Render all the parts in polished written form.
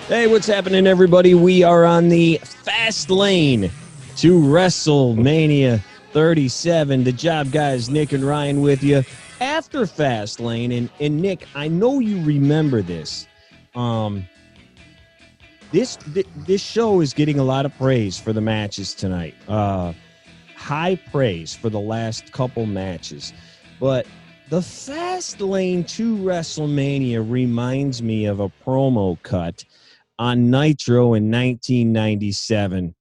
Hey, what's happening, everybody? We are on the Fastlane to WrestleMania 37. The Job Guys, Nick and Ryan, with you after Fastlane. And Nick, I know you remember this. This show is getting a lot of praise for the matches tonight. High praise for the last couple matches. But the Fastlane to WrestleMania reminds me of a promo cut on Nitro in 1997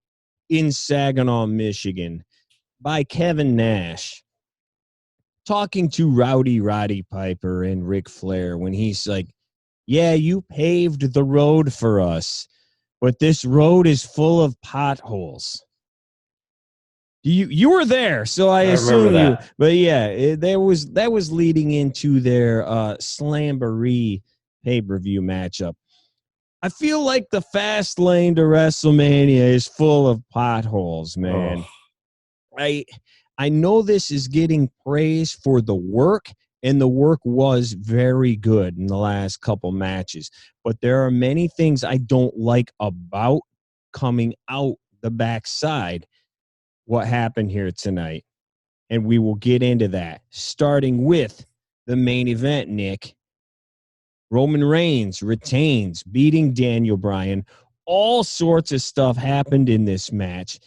in Saginaw, Michigan, by Kevin Nash, talking to Roddy Piper and Ric Flair when he's like, yeah, you paved the road for us, but this road is full of potholes. You were there, so I assume you. But yeah, that was leading into their Slamboree pay-per-view matchup. I feel like the fast lane to WrestleMania is full of potholes, man. Oh. I know this is getting praise for the work, and the work was very good in the last couple matches. But there are many things I don't like about coming out the backside. What happened here tonight? And we will get into that, starting with the main event, Nick. Roman Reigns retains, beating Daniel Bryan. All sorts of stuff happened in this match.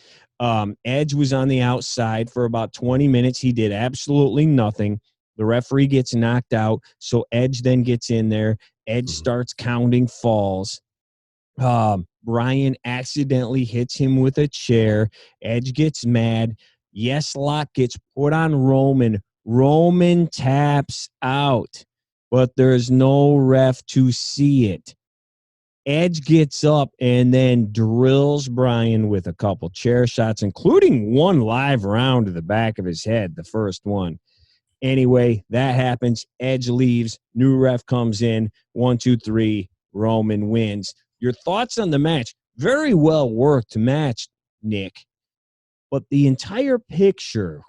Edge was on the outside for about 20 minutes. He did absolutely nothing. The referee gets knocked out, so Edge then gets in there. Edge starts counting falls. Bryan accidentally hits him with a chair. Edge gets mad. Yes Lock gets put on Roman. Roman taps out, but there's no ref to see it. Edge gets up and then drills Bryan with a couple chair shots, including one live round to the back of his head, the first one. Anyway, that happens. Edge leaves. New ref comes in. 1, 2, 3. Roman wins. Your thoughts on the match? Very well worked match, Nick. But the entire picture,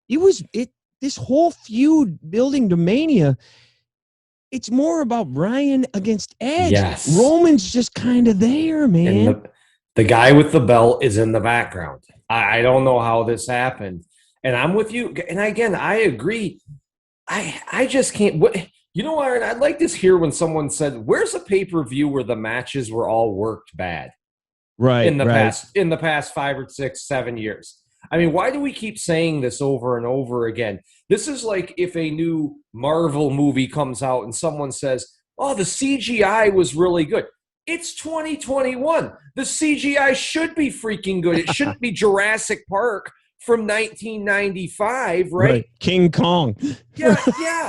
this whole feud building to Mania, it's more about Bryan against Edge. Yes. Roman's just kind of there, man. And the guy with the belt is in the background. I don't know how this happened. And I'm with you. And again, I agree. I just can't. You know, Aaron, I'd like to hear when someone said, where's a pay-per-view where the matches were all worked bad? Right. In the past 5 or 6, 7 years. I mean, why do we keep saying this over and over again? This is like if a new Marvel movie comes out and someone says, oh, the CGI was really good. It's 2021. The CGI should be freaking good. It shouldn't be Jurassic Park from 1995, right? King Kong. Yeah.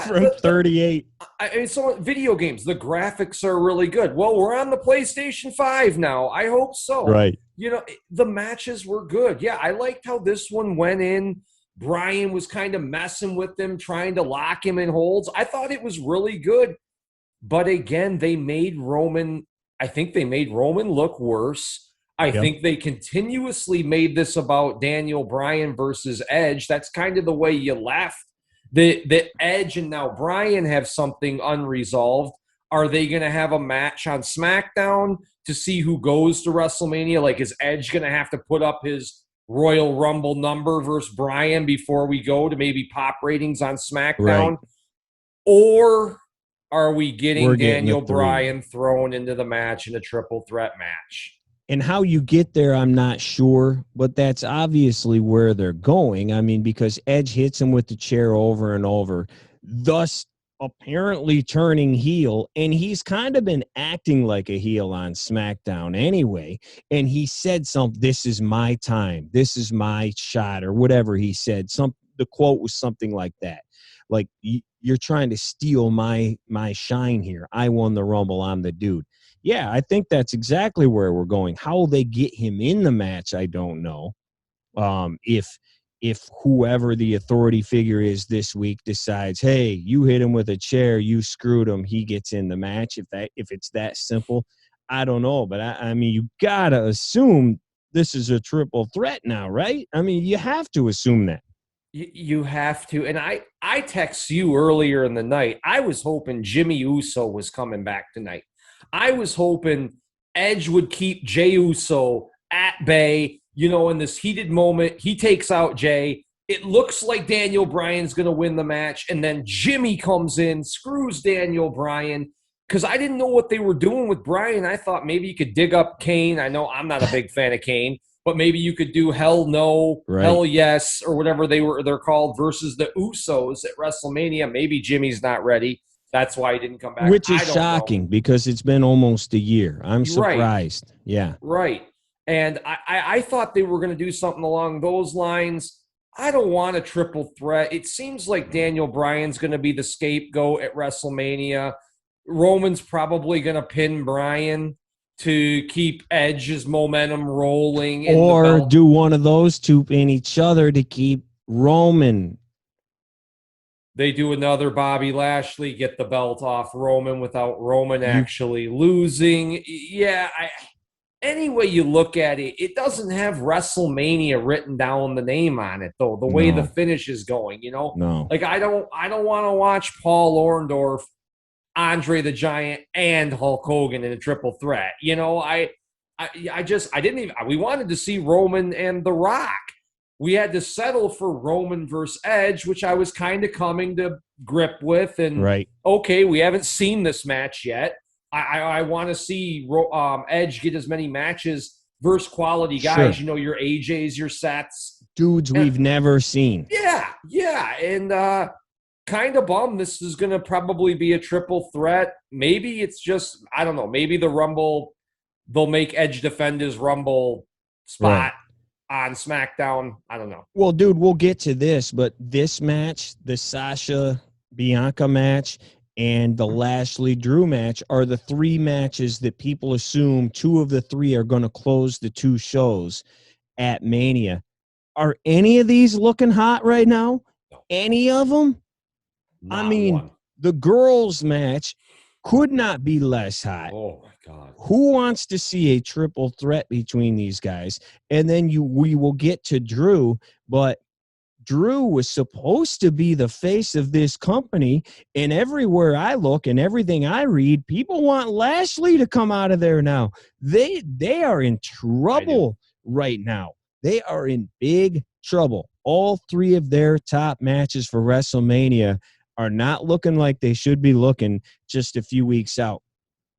From 38. I mean, so video games, the graphics are really good. Well, we're on the PlayStation 5 now. I hope so. Right. You know, the matches were good. Yeah, I liked how this one went in. Bryan was kind of messing with him, trying to lock him in holds. I thought it was really good. But again, I think they made Roman look worse. I think they continuously made this about Daniel Bryan versus Edge. That's kind of the way you left. The Edge and now Bryan have something unresolved. Are they going to have a match on SmackDown to see who goes to WrestleMania? Like, is Edge going to have to put up his Royal Rumble number versus Bryan before we go to maybe pop ratings on SmackDown? Right. Or are we getting Daniel the Bryan thrown into the match in a triple threat match? And how you get there, I'm not sure, but that's obviously where they're going. I mean, because Edge hits him with the chair over and over, thus apparently turning heel, and he's kind of been acting like a heel on SmackDown anyway. And he said something, this is my time, this is my shot, or whatever he said. The quote was something like that. Like, you're trying to steal my shine here. I won the Rumble, I'm the dude. Yeah, I think that's exactly where we're going. How they get him in the match, I don't know. If whoever the authority figure is this week decides, hey, you hit him with a chair, you screwed him, he gets in the match. If it's that simple, I don't know. But I mean, you gotta assume this is a triple threat now, right? I mean, you have to assume that. You have to. And I text you earlier in the night. I was hoping Jimmy Uso was coming back tonight. I was hoping Edge would keep Jey Uso at bay, in this heated moment. He takes out Jey. It looks like Daniel Bryan's going to win the match, and then Jimmy comes in, screws Daniel Bryan, because I didn't know what they were doing with Bryan. I thought maybe you could dig up Kane. I know I'm not a big fan of Kane, but maybe you could do Hell No, right, Hell Yes, or whatever they're called, versus the Usos at WrestleMania. Maybe Jimmy's not ready. That's why he didn't come back. Which is shocking because it's been almost a year. I'm surprised. Right. Yeah. Right. And I thought they were going to do something along those lines. I don't want a triple threat. It seems like Daniel Bryan's going to be the scapegoat at WrestleMania. Roman's probably going to pin Bryan to keep Edge's momentum rolling. Or do one of those two pin each other to keep Roman. They do another Bobby Lashley, get the belt off Roman without Roman actually losing. Yeah, any way you look at it, it doesn't have WrestleMania written down the name on it, though. The way the finish is going, No. Like I don't want to watch Paul Orndorff, Andre the Giant, and Hulk Hogan in a triple threat. I didn't even. We wanted to see Roman and The Rock. We had to settle for Roman versus Edge, which I was kind of coming to grip with. And right. Okay, we haven't seen this match yet. I want to see Edge get as many matches versus quality guys. Sure. Your AJs, your Seths. Dudes we've never seen. Yeah. And kind of bummed this is going to probably be a triple threat. Maybe it's just, I don't know, maybe the Rumble, they'll make Edge defend his Rumble spot. Right. On SmackDown. I don't know. Well, dude, we'll get to this, but this match, the Sasha Bianca match and the Lashley Drew match are the three matches that people assume two of the three are going to close the two shows at Mania. Are any of these looking hot right now? No. Any of them? Not one. The girls match could not be less hot. Oh, my God. Who wants to see a triple threat between these guys? And then we will get to Drew, but Drew was supposed to be the face of this company, and everywhere I look and everything I read, people want Lashley to come out of there now. They are in trouble right now. They are in big trouble. All three of their top matches for WrestleMania are not looking like they should be looking just a few weeks out.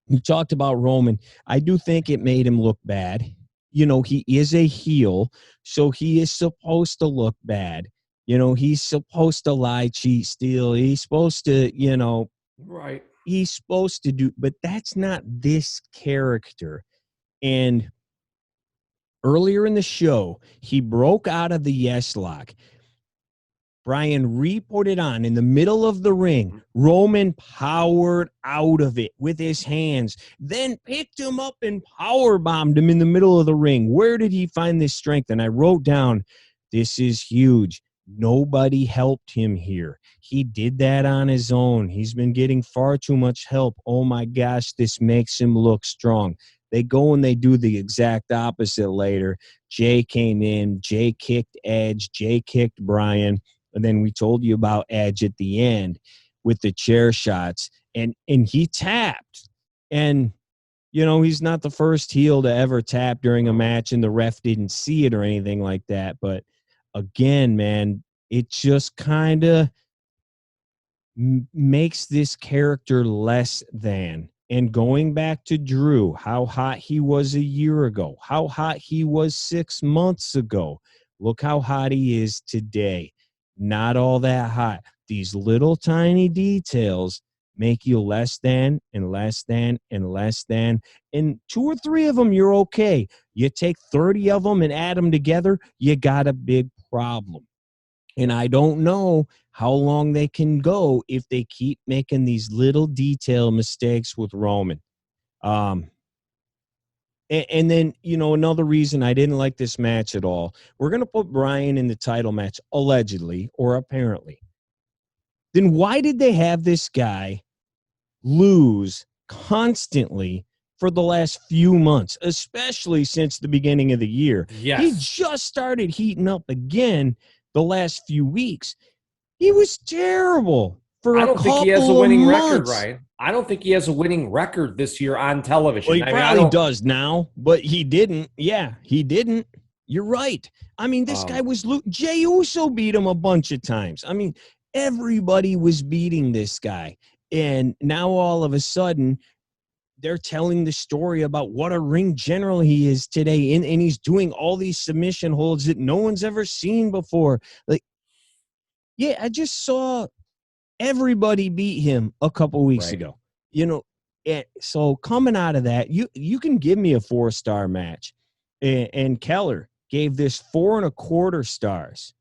You talked about Roman. I do think it made him look bad. He is a heel, so he is supposed to look bad. He's supposed to lie, cheat, steal. He's supposed to, right. He's supposed to do, but that's not this character. And earlier in the show, he broke out of the yes lock. Bryan re-put it on in the middle of the ring. Roman powered out of it with his hands, then picked him up and powerbombed him in the middle of the ring. Where did he find this strength? And I wrote down, this is huge. Nobody helped him here. He did that on his own. He's been getting far too much help. Oh my gosh, this makes him look strong. They go and they do the exact opposite later. Jey came in. Jey kicked Edge. Jey kicked Bryan. And then we told you about Edge at the end with the chair shots. And he tapped. And, he's not the first heel to ever tap during a match, and the ref didn't see it or anything like that. But, again, man, it just kind of makes this character less than. And going back to Drew, how hot he was a year ago, how hot he was 6 months ago. Look how hot he is today. Not all that hot. These little tiny details make you less than and less than and less than. And 2 or 3 of them, you're okay. You take 30 of them and add them together, you got a big problem. And I don't know how long they can go if they keep making these little detail mistakes with Roman. And then, another reason I didn't like this match at all, we're going to put Bryan in the title match, allegedly or apparently. Then why did they have this guy lose constantly for the last few months, especially since the beginning of the year? Yes. He just started heating up again the last few weeks. He was terrible for a couple of months. I don't think he has a winning record, Ryan. I don't think he has a winning record this year on television. Well, he probably does now, but he didn't. Yeah, he didn't. You're right. I mean, this guy was Jey Uso beat him a bunch of times. I mean, everybody was beating this guy. And now all of a sudden, they're telling the story about what a ring general he is today. And he's doing all these submission holds that no one's ever seen before. Like, yeah, I just saw everybody beat him a couple weeks ago. You know, and so coming out of that, you can give me a 4-star match. And Keller gave this 4.25 stars.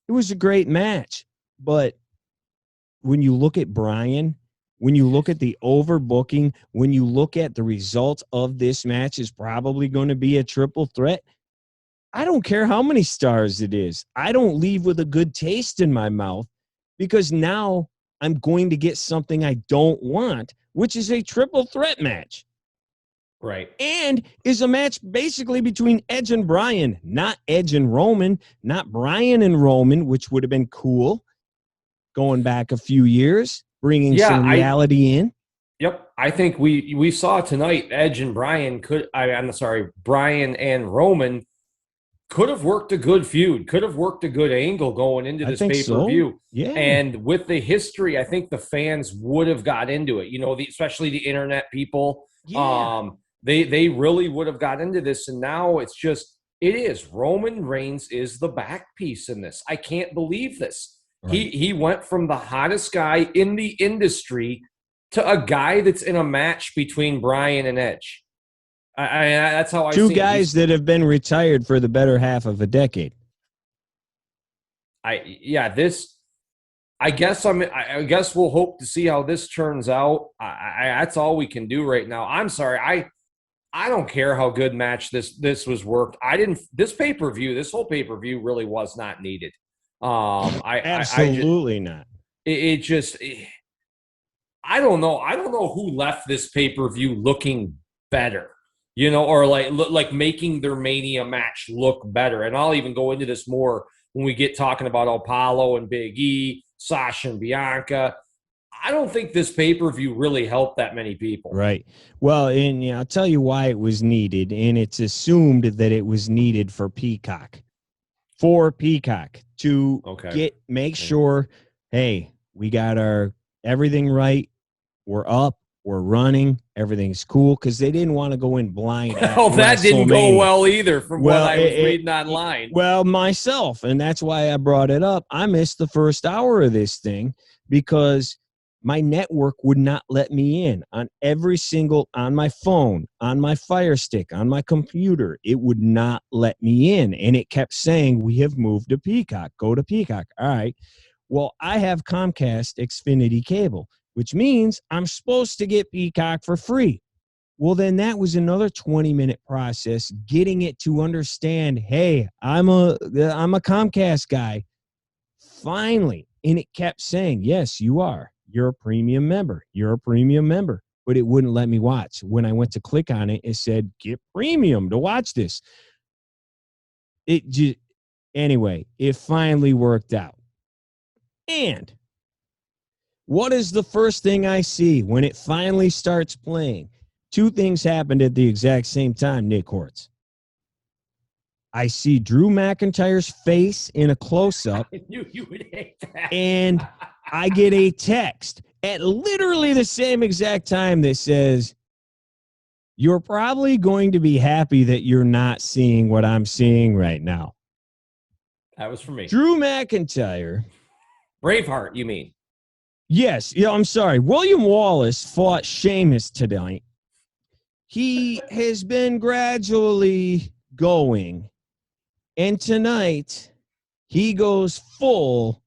It was a great match. But when you look at Bryan, when you look at the overbooking, when you look at the result of this match is probably going to be a triple threat, I don't care how many stars it is. I don't leave with a good taste in my mouth because now I'm going to get something I don't want, which is a triple threat match. Right. And is a match basically between Edge and Bryan, not Edge and Roman, not Bryan and Roman, which would have been cool going back a few years. Bringing some reality in. Yep. I think we saw tonight Edge and Bryan Bryan and Roman could have worked a good feud, could have worked a good angle going into this pay-per-view. So. Yeah. And with the history, I think the fans would have got into it. You know, especially the internet people. Yeah. They really would have got into this. And now it is. Roman Reigns is the back piece in this. I can't believe this. Right. He went from the hottest guy in the industry to a guy that's in a match between Bryan and Edge. That's how I see it. Two guys that have been retired for the better half of a decade. I guess we'll hope to see how this turns out. That's all we can do right now. I'm sorry. I don't care how good match this was worked. This whole pay-per-view really was not needed. Absolutely not. I don't know. I don't know who left this pay-per-view looking better, you know, or like making their Mania match look better. And I'll even go into this more when we get talking about Apollo and Big E, Sasha and Bianca. I don't think this pay-per-view really helped that many people. Right. Well, and I'll tell you why it was needed, and it's assumed that it was needed for Peacock. To make sure, hey, we got our everything right. We're up. We're running. Everything's cool because they didn't want to go in blind. Well, that didn't go well either from what I was reading online. Well, myself, and that's why I brought it up. I missed the first hour of this thing because my network would not let me in on my phone, on my Fire Stick, on my computer. It would not let me in. And it kept saying, we have moved to Peacock. Go to Peacock. All right. Well, I have Comcast Xfinity cable, which means I'm supposed to get Peacock for free. Well, then that was another 20-minute process getting it to understand, hey, I'm a Comcast guy. Finally. And it kept saying, yes, you are. You're a premium member. You're a premium member. But it wouldn't let me watch. When I went to click on it, it said, get premium to watch this. Anyway, it finally worked out. And what is the first thing I see when it finally starts playing? Two things happened at the exact same time, Nick Hortz. I see Drew McIntyre's face in a close-up. I knew you would hate that. And I get a text at literally the same exact time that says, you're probably going to be happy that you're not seeing what I'm seeing right now. That was for me. Drew McIntyre. Braveheart, you mean? Yes. Yeah, I'm sorry. William Wallace fought Sheamus tonight. He has been gradually going. And tonight, he goes full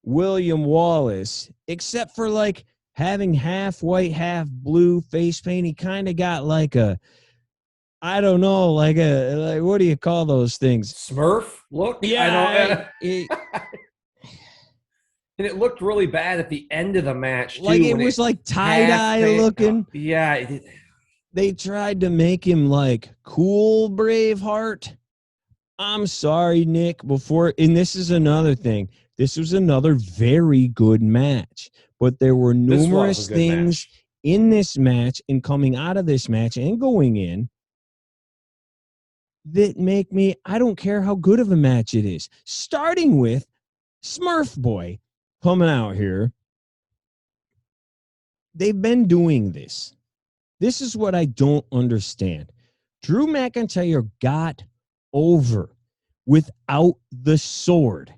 William Wallace, except for like having half white, half blue face paint. He kind of got like I don't know, like what do you call those things? Smurf look? Yeah. And it looked really bad at the end of the match, too. Like it was like tie-dye looking. Yeah. They tried to make him like cool Braveheart. I'm sorry, Nick, and this is another thing. This was another very good match. but there were This was numerous a good things match. in this match and coming out of this match and going in that make me, I don't care how good of a match it is. Starting with Smurf Boy coming out here. They've been doing this. This is what I don't understand. Drew McIntyre got over without the sword,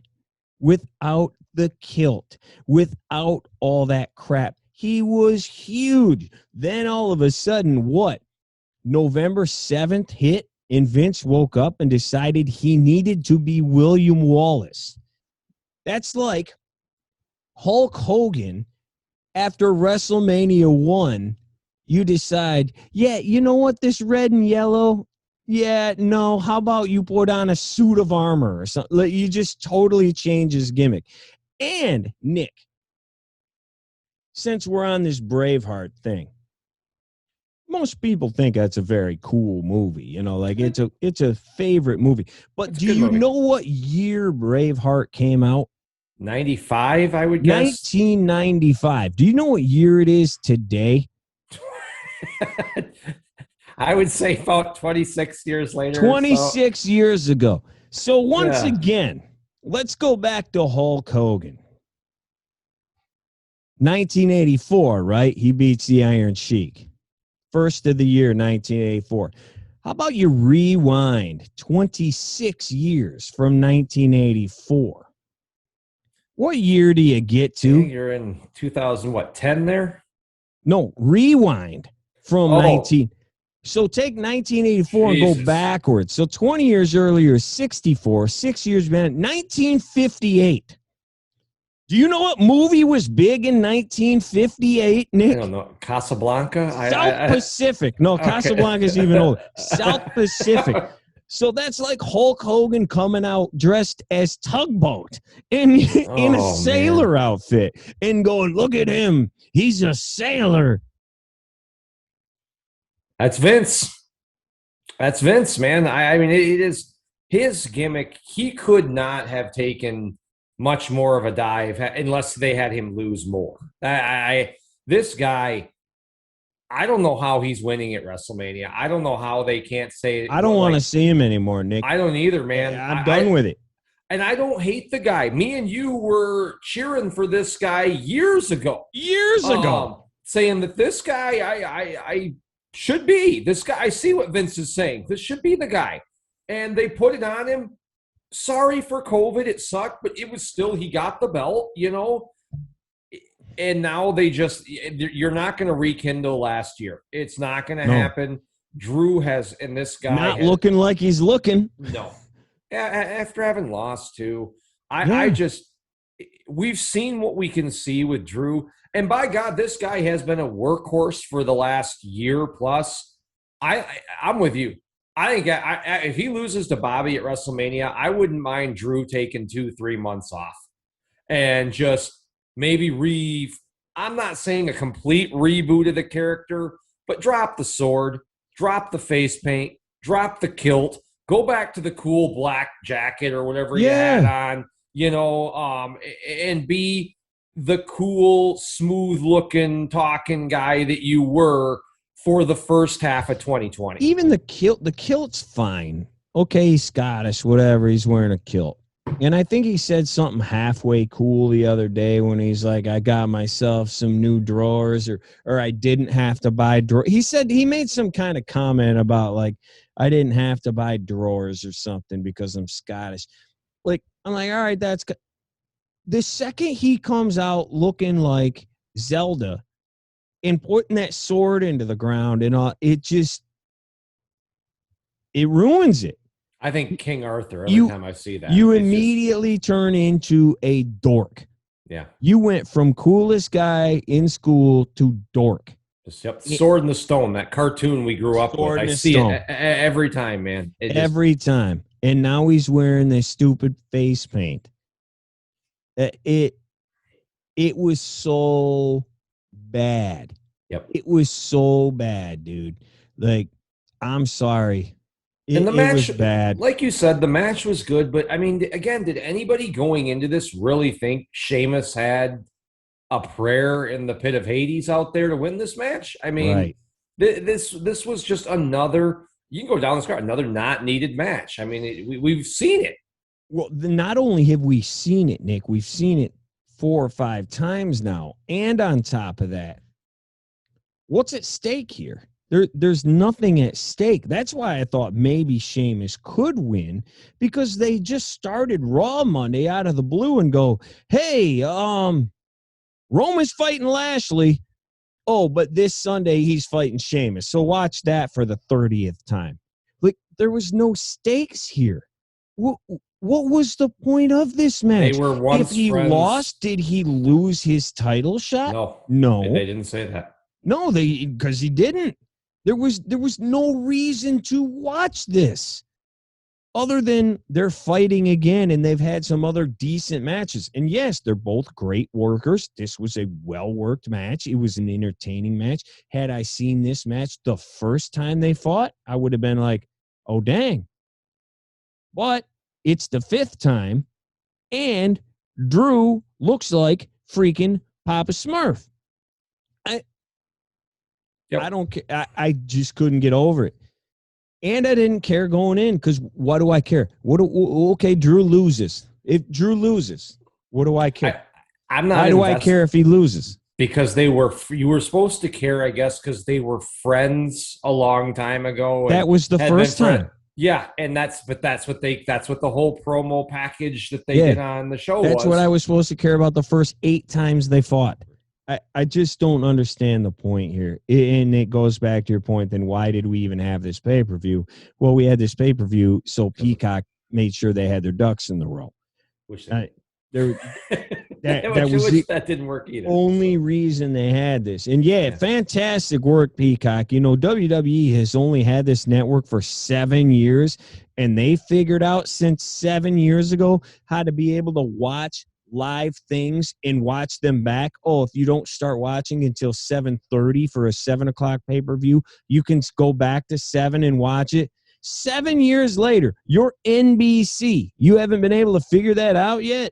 without the kilt, without all that crap. He was huge. Then all of a sudden, what? November 7th hit, and Vince woke up and decided he needed to be William Wallace. That's like Hulk Hogan after WrestleMania 1. You decide, yeah, you know what, this red and yellow, yeah, no, how about you put on a suit of armor or something? You just totally change his gimmick. And, Nick, since we're on this Braveheart thing, most people think that's a very cool movie. You know, like it's a favorite movie. But do you know what year Braveheart came out? 95, I would guess. 1995. Do you know what year it is today? I would say about 26 years later. 26 years ago. So once again, let's go back to Hulk Hogan. 1984, right? He beats the Iron Sheik. First of the year, 1984. How about you rewind 26 years from 1984? What year do you get to? You're in 2010 there? No, rewind from 19. So take 1984 and go backwards. So 20 years earlier, 64. 6 years back, 1958. Do you know what movie was big in 1958, Nick? I don't know. Casablanca? South Pacific. No, okay. Casablanca's even older. South Pacific. So that's like Hulk Hogan coming out dressed as Tugboat in a sailor outfit and going, look at him. He's a sailor. That's Vince. That's Vince, man. I mean, it is his gimmick. He could not have taken much more of a dive unless they had him lose more. This guy, I don't know how he's winning at WrestleMania. I don't know how they can't say. I don't want to see him anymore, Nick. I don't either, man. I'm done with it. And I don't hate the guy. Me and you were cheering for this guy years ago. Saying that this guy, I should be. This guy, I see what Vince is saying. This should be the guy. And they put it on him. Sorry for COVID. It sucked, but it was still, he got the belt, you know. And now you're not going to rekindle last year. It's not going to happen. Drew and this guy. Not looking like he's looking. No. After having lost too. We've seen what we can see with Drew. And by God, this guy has been a workhorse for the last year plus. I'm with you. I think if he loses to Bobby at WrestleMania, I wouldn't mind Drew taking 2-3 months off and just maybe I'm not saying a complete reboot of the character, but drop the sword, drop the face paint, drop the kilt, go back to the cool black jacket or whatever you had on, you know, and be the cool, smooth-looking, talking guy that you were for the first half of 2020. Even the kilt's fine. Okay, he's Scottish, whatever. He's wearing a kilt. And I think he said something halfway cool the other day when he's like, I got myself some new drawers or I didn't have to buy drawers. He made some kind of comment about like, I didn't have to buy drawers or something because I'm Scottish. Like, I'm like, all right, that's good. The second he comes out looking like Zelda and putting that sword into the ground and all, it ruins it. I think King Arthur, every time I see that. You immediately turn into a dork. Yeah. You went from coolest guy in school to dork. Sword in the Stone, that cartoon we grew up with. I see it every time, man. Every time. And now he's wearing this stupid face paint. It was so bad. Yep. It was so bad, dude. Like, I'm sorry. And the match was bad. Like you said, the match was good, but I mean, again, did anybody going into this really think Sheamus had a prayer in the pit of Hades out there to win this match. I mean, Right. this was just another. You can go down this card, another not needed match. I mean, we've seen it. Well, not only have we seen it, Nick, we've seen it 4 or 5 times now. And on top of that, what's at stake here? There's nothing at stake. That's why I thought maybe Sheamus could win, because they just started Raw Monday out of the blue and go, hey, Roman's fighting Lashley. Oh, but this Sunday he's fighting Sheamus. So watch that for the 30th time. Like, there was no stakes here. What was the point of this match? They were once if he friends. lost, did he lose his title shot? No, they didn't say that. No, because he didn't. There was no reason to watch this other than they're fighting again, and they've had some other decent matches. And yes, they're both great workers. This was a well-worked match. It was an entertaining match. Had I seen this match the first time they fought, I would have been like, oh, dang. But it's the 5th time, and Drew looks like freaking Papa Smurf. I don't care. I just couldn't get over it. And I didn't care going in, because what do I care? Okay, Drew loses. If Drew loses, what do I care? I'm not. Why do I care if he loses? Because you were supposed to care, I guess, because they were friends a long time ago. That was the first time. Yeah, and that's what the whole promo package that they did on the show was. That's what I was supposed to care about the first 8 times they fought. I just don't understand the point here. And it goes back to your point, then why did we even have this pay-per-view? Well, we had this pay-per-view so Peacock made sure they had their ducks in the row. Which that didn't work either. Only reason they had this. And fantastic work, Peacock. You know, WWE has only had this network for 7 years, and they figured out since 7 years ago how to be able to watch live things and watch them back. Oh, if you don't start watching until 7:30 for a 7 o'clock pay-per-view, you can go back to 7 and watch it. 7 years later, you're NBC. You haven't been able to figure that out yet?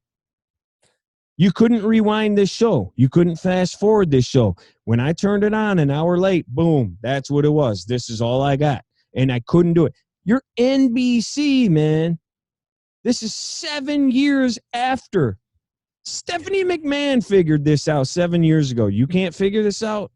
You couldn't rewind this show. You couldn't fast forward this show. When I turned it on an hour late, boom, that's what it was. This is all I got. And I couldn't do it. You're NBC, man. This is 7 years after. Stephanie McMahon figured this out 7 years ago. You can't figure this out?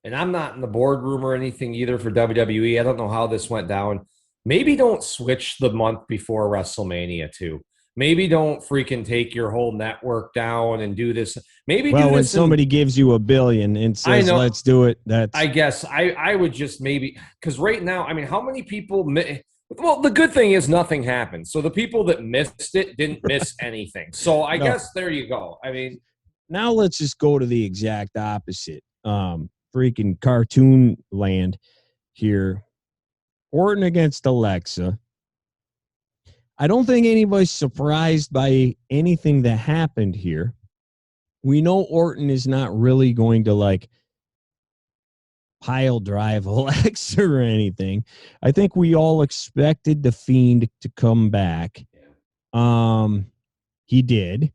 And I'm not in the boardroom or anything either for WWE. I don't know how this went down. Maybe don't switch the month before WrestleMania too. Maybe don't freaking take your whole network down and do this. Maybe when somebody gives you $1 billion and says, let's do it. I guess I would just maybe, because right now, I mean, how many people... Well, the good thing is nothing happened. So the people that missed it didn't miss anything. So I guess there you go. I mean, now let's just go to the exact opposite. Freaking cartoon land here. Orton against Alexa. I don't think anybody's surprised by anything that happened here. We know Orton is not really going to pile drive Alexa or anything. I think we all expected the Fiend to come back. He did.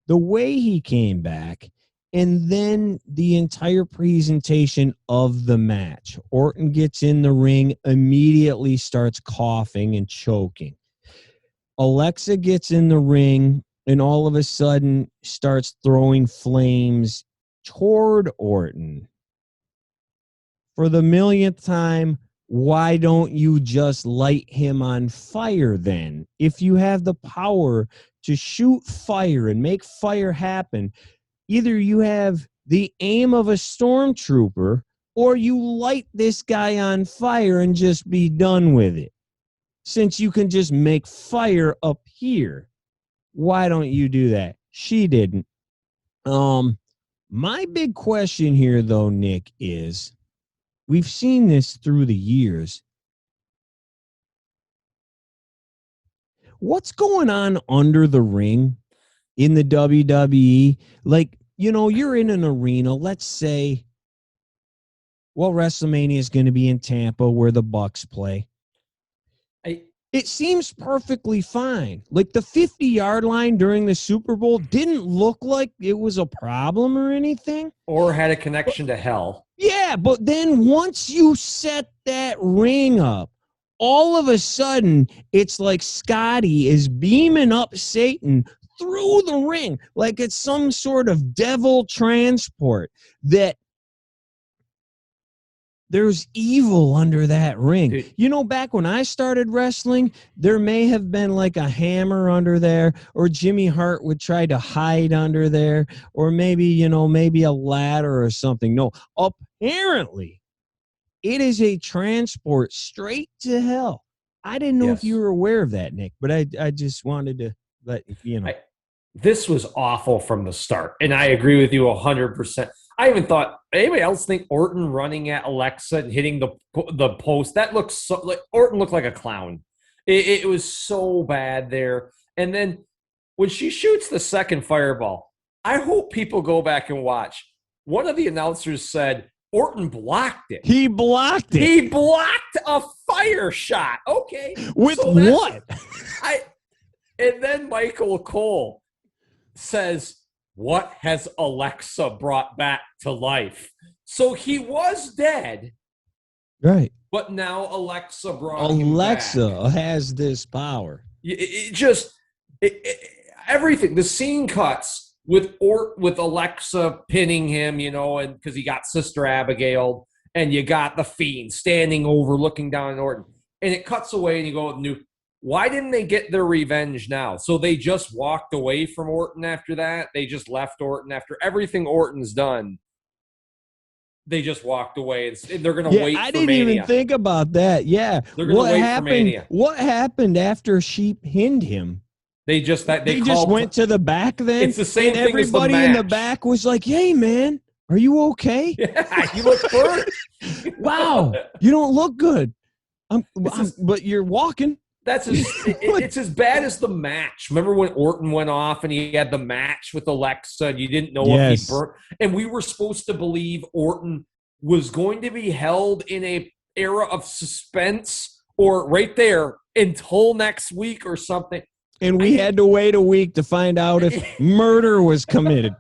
The way he came back, and then the entire presentation of the match. Orton gets in the ring, immediately starts coughing and choking. Alexa gets in the ring and all of a sudden starts throwing flames toward Orton. For the millionth time, why don't you just light him on fire then? If you have the power to shoot fire and make fire happen, either you have the aim of a stormtrooper or you light this guy on fire and just be done with it. Since you can just make fire up here, why don't you do that? She didn't. My big question here, though, Nick, is we've seen this through the years. What's going on under the ring in the WWE? You're in an arena, let's say, WrestleMania is going to be in Tampa where the Bucks play. it seems perfectly fine. Like the 50-yard line during the Super Bowl didn't look like it was a problem or anything. Or had a connection to hell. Yeah, but then once you set that ring up, all of a sudden it's like Scotty is beaming up Satan through the ring like it's some sort of devil transport, that there's evil under that ring. Dude. You know, back when I started wrestling, there may have been like a hammer under there, or Jimmy Hart would try to hide under there, or maybe a ladder or something. No, apparently it is a transport straight to hell. I didn't know if you were aware of that, Nick, but I just wanted to let you know. This was awful from the start, and I agree with you 100%. I even thought, anybody else think Orton running at Alexa and hitting the post, that looks so like Orton looked like a clown. It was so bad there. And then when she shoots the second fireball, I hope people go back and watch. One of the announcers said Orton blocked it. He blocked it. He blocked a fire shot. Okay. With so what? And then Michael Cole says, what has Alexa brought back to life? So he was dead. Right. But now Alexa brought him back. Has this power. Everything. The scene cuts with Alexa pinning him, and because he got Sister Abigail, and you got the Fiend standing over looking down at Orton. And it cuts away and you go, why didn't they get their revenge now? So they just walked away from Orton after that? They just left Orton after everything Orton's done? They just walked away and they're going to wait for Mania. I didn't even think about that. Yeah. They're going to wait for Mania. What happened after she pinned him? They just went to the back then? It's the same thing as the match. Everybody in the back was like, hey, man, are you okay? Yeah, you look hurt. Wow. You don't look good. But you're walking. It's as bad as the match. Remember when Orton went off and he had the match with Alexa and you didn't know if he burnt? And we were supposed to believe Orton was going to be held in a era of suspense or right there until next week or something. And we had to wait a week to find out if murder was committed.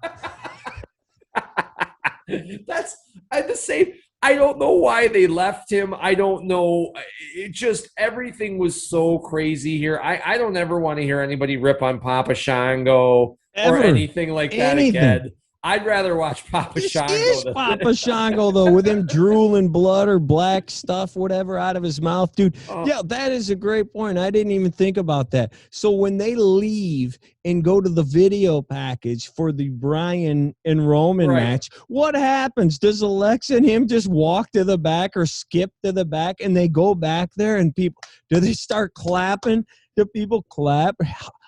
That's the same. I don't know why they left him. I don't know. It just, everything was so crazy here. I don't ever want to hear anybody rip on Papa Shango or anything like that again. I'd rather watch Papa Shango. This is Papa Shango, though, with him drooling blood or black stuff, whatever, out of his mouth. Dude, yeah, that is a great point. I didn't even think about that. So when they leave and go to the video package for the Bryan and Roman match, what happens? Does Alexa and him just walk to the back or skip to the back and they go back there and do they start clapping? Do people clap?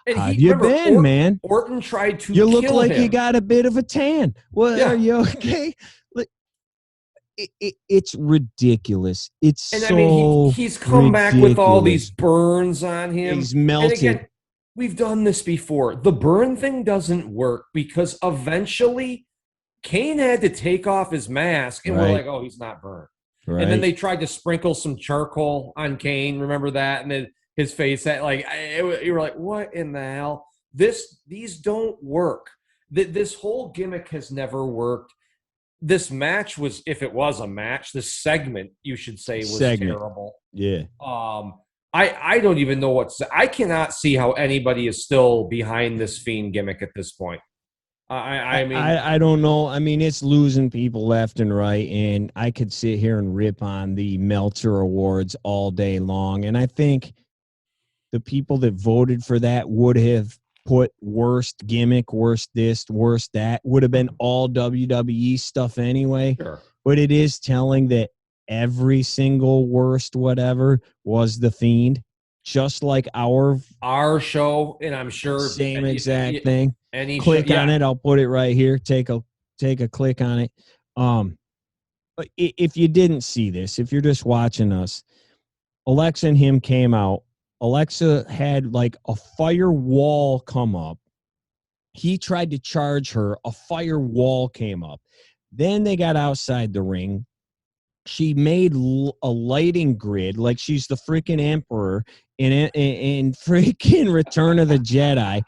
And how you been, man? Orton tried to You look kill like him. You got a bit of a tan. Well, are you okay? It's ridiculous. It's he's come back with all these burns on him. He's melted. And again, we've done this before. The burn thing doesn't work because eventually Kane had to take off his mask, and we're like, oh, he's not burned. Right. And then they tried to sprinkle some charcoal on Kane. Remember that? And then his face, you were like, what in the hell? These don't work. This whole gimmick has never worked. This match was, if it was a match, this segment, you should say, was terrible. Yeah. I don't even know what to say. I cannot see how anybody is still behind this Fiend gimmick at this point. I don't know. I mean, it's losing people left and right, and I could sit here and rip on the Meltzer Awards all day long, and I think the people that voted for that would have put worst gimmick, worst this, worst that, would have been all WWE stuff anyway. Sure. But it is telling that every single worst whatever was the Fiend, just like our show, and I'm sure same exact thing. Click on it. I'll put it right here. Take a click on it. But if you didn't see this, if you're just watching us, Alexa and him came out. Alexa had like a firewall come up. He tried to charge her. A firewall came up. Then they got outside the ring. She made a lighting grid like she's the freaking emperor, in freaking Return of the Jedi,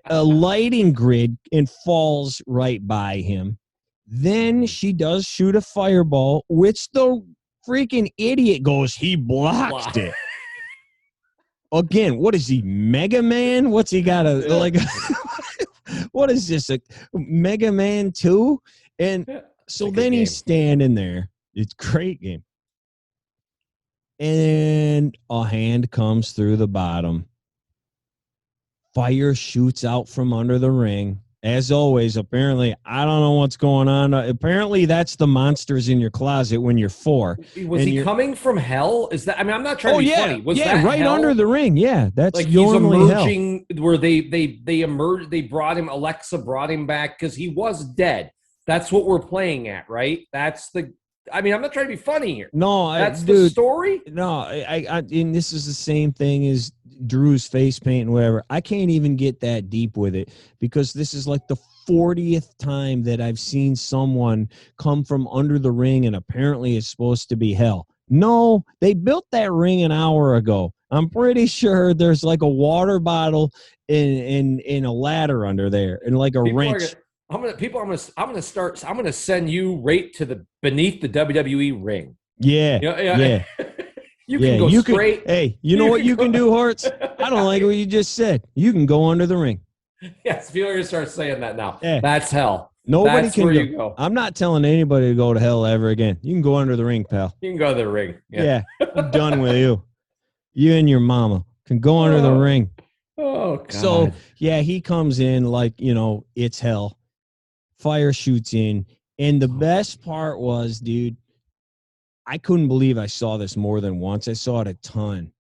a lighting grid, and falls right by him. Then she does shoot a fireball, which the freaking idiot goes, he blocked it. Again, what is he, Mega Man? What's he got a like? What is this, a Mega Man 2? And so then he's standing there. It's a great game. And a hand comes through the bottom. Fire shoots out from under the ring. As always, apparently, I don't know what's going on. Apparently, that's the monsters in your closet when you're 4. Was he coming from hell? Is that? I mean, I'm not trying to be funny. Was that right hell? Under the ring? Yeah, that's like normally he's emerging. Hell. Where they emerged. They brought him. Alexa brought him back because he was dead. That's what we're playing at, right? That's the. I mean, I'm not trying to be funny here. No, that's the story. No, I and this is the same thing as Drew's face paint and whatever. I can't even get that deep with it because this is like the 40th time that I've seen someone come from under the ring and apparently it's supposed to be hell. No, they built that ring an hour ago. I'm pretty sure there's like a water bottle in a ladder under there and like a wrench. I'm gonna send you right to the beneath the WWE ring. Yeah. You can go straight. Hey, you know what you can do, Hortz? I don't like what you just said. You can go under the ring. Yes, people are gonna start saying that now. Yeah. That's hell. Nobody That's can where you go. I'm not telling anybody to go to hell ever again. You can go under the ring, pal. You can go to the ring. Yeah. I'm done with you. You and your mama can go under the ring. Oh, God. So, yeah, he comes in like, it's hell. Fire shoots in. And the best part was, dude, I couldn't believe I saw this more than once. I saw it a ton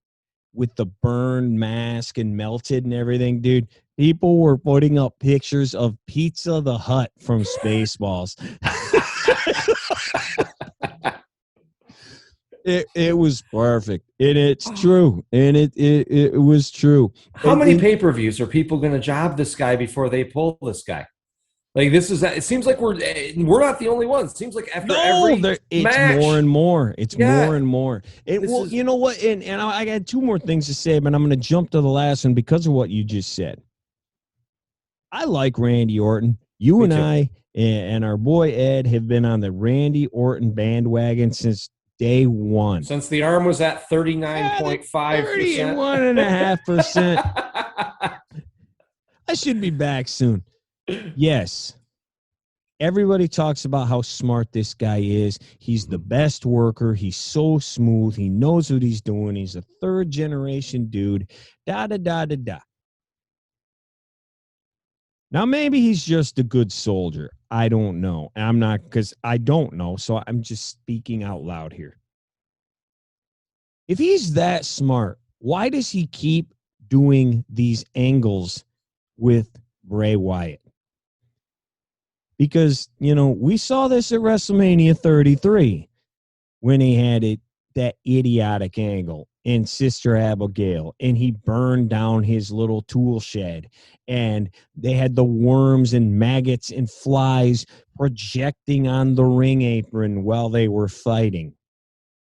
with the burned mask and melted and everything, dude. People were putting up pictures of Pizza the Hut from Spaceballs. It was perfect. And it's true. And it was true. How many pay-per-views are people going to job this guy before they pull this guy? Like it seems like we're not the only ones. It seems like after every match, more and more. It's more and more. You know what? And I got 2 more things to say, but I'm going to jump to the last one because of what you just said. I like Randy Orton. You and I and our boy Ed have been on the Randy Orton bandwagon since day one. Since the arm was at 39.5%. 31.5%. I should be back soon. Yes. Everybody talks about how smart this guy is. He's the best worker. He's so smooth. He knows what he's doing. He's a 3rd generation dude. Da-da-da-da-da. Now, maybe he's just a good soldier. I don't know. I'm not, because I don't know, so I'm just speaking out loud here. If he's that smart, why does he keep doing these angles with Bray Wyatt? Because, we saw this at WrestleMania 33 when he had that idiotic angle in Sister Abigail, and he burned down his little tool shed, and they had the worms and maggots and flies projecting on the ring apron while they were fighting.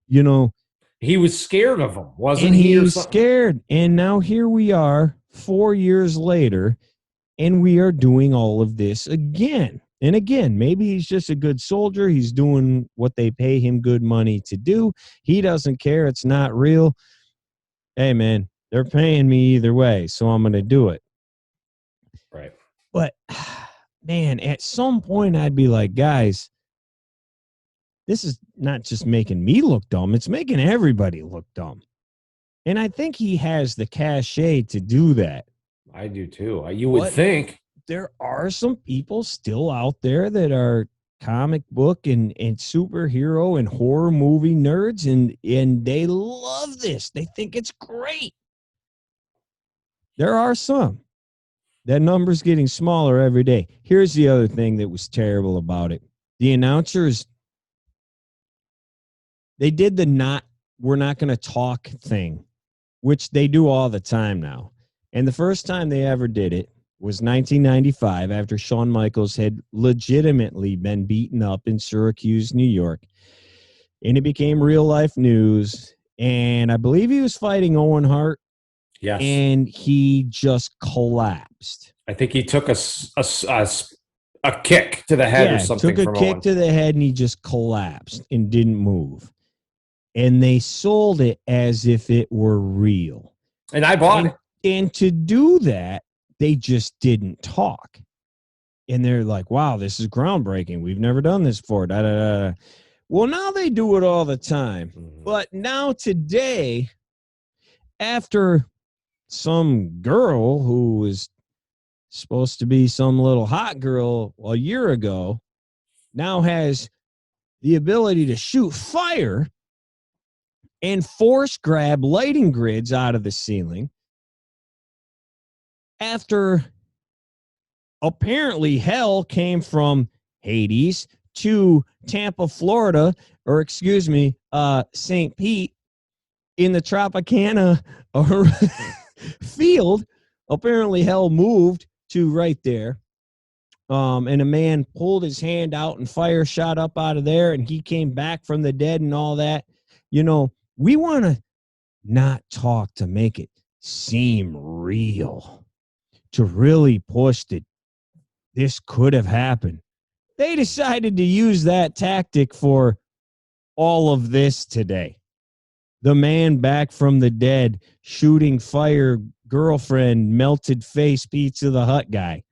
He was scared of them, wasn't he? He was scared, and now here we are 4 years later, and we are doing all of this again. And again, maybe he's just a good soldier. He's doing what they pay him good money to do. He doesn't care. It's not real. Hey, man, they're paying me either way, so I'm going to do it. Right. But, man, at some point I'd be like, guys, this is not just making me look dumb. It's making everybody look dumb. And I think he has the cachet to do that. I do, too. You would think. There are some people still out there that are comic book and superhero and horror movie nerds, and they love this. They think it's great. There are some. That number's getting smaller every day. Here's the other thing that was terrible about it. The announcers, they did we're not going to talk thing, which they do all the time now. And the first time they ever did it was 1995, after Shawn Michaels had legitimately been beaten up in Syracuse, New York. And it became real life news. and I believe he was fighting Owen Hart. Yes. And he just collapsed. I think he took a kick to the head or something. Took a kick Owen. to the head, and he just collapsed and didn't move. And they sold it as if it were real. And I bought it. And to do that, they just didn't talk. And they're like, wow, this is groundbreaking. We've never done this before. Da, da, da. Well, now they do it all the time. But now today, after some girl who was supposed to be some little hot girl a year ago now has the ability to shoot fire and force grab lighting grids out of the ceiling after apparently hell came from Hades to Tampa, Florida, or excuse me, St. Pete in the Tropicana field. Apparently hell moved to right there. And a man pulled his hand out and fire shot up out of there, and he came back from the dead and all that. You know, we want to not talk to make it seem real, to really push that this could have happened. They decided to use that tactic for all of this today. The man back from the dead, shooting fire, girlfriend, melted face, Pizza the Hut guy.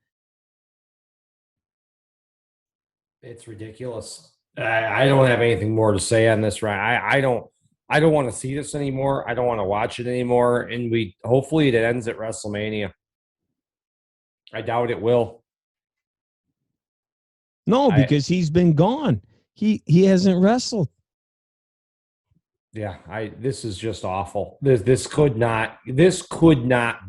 It's ridiculous. I don't have anything more to say on this, right? I don't want to see this anymore. I don't want to watch it anymore. And hopefully it ends at WrestleMania. I doubt it will. No, because he's been gone. He hasn't wrestled. Yeah, this is just awful. This could not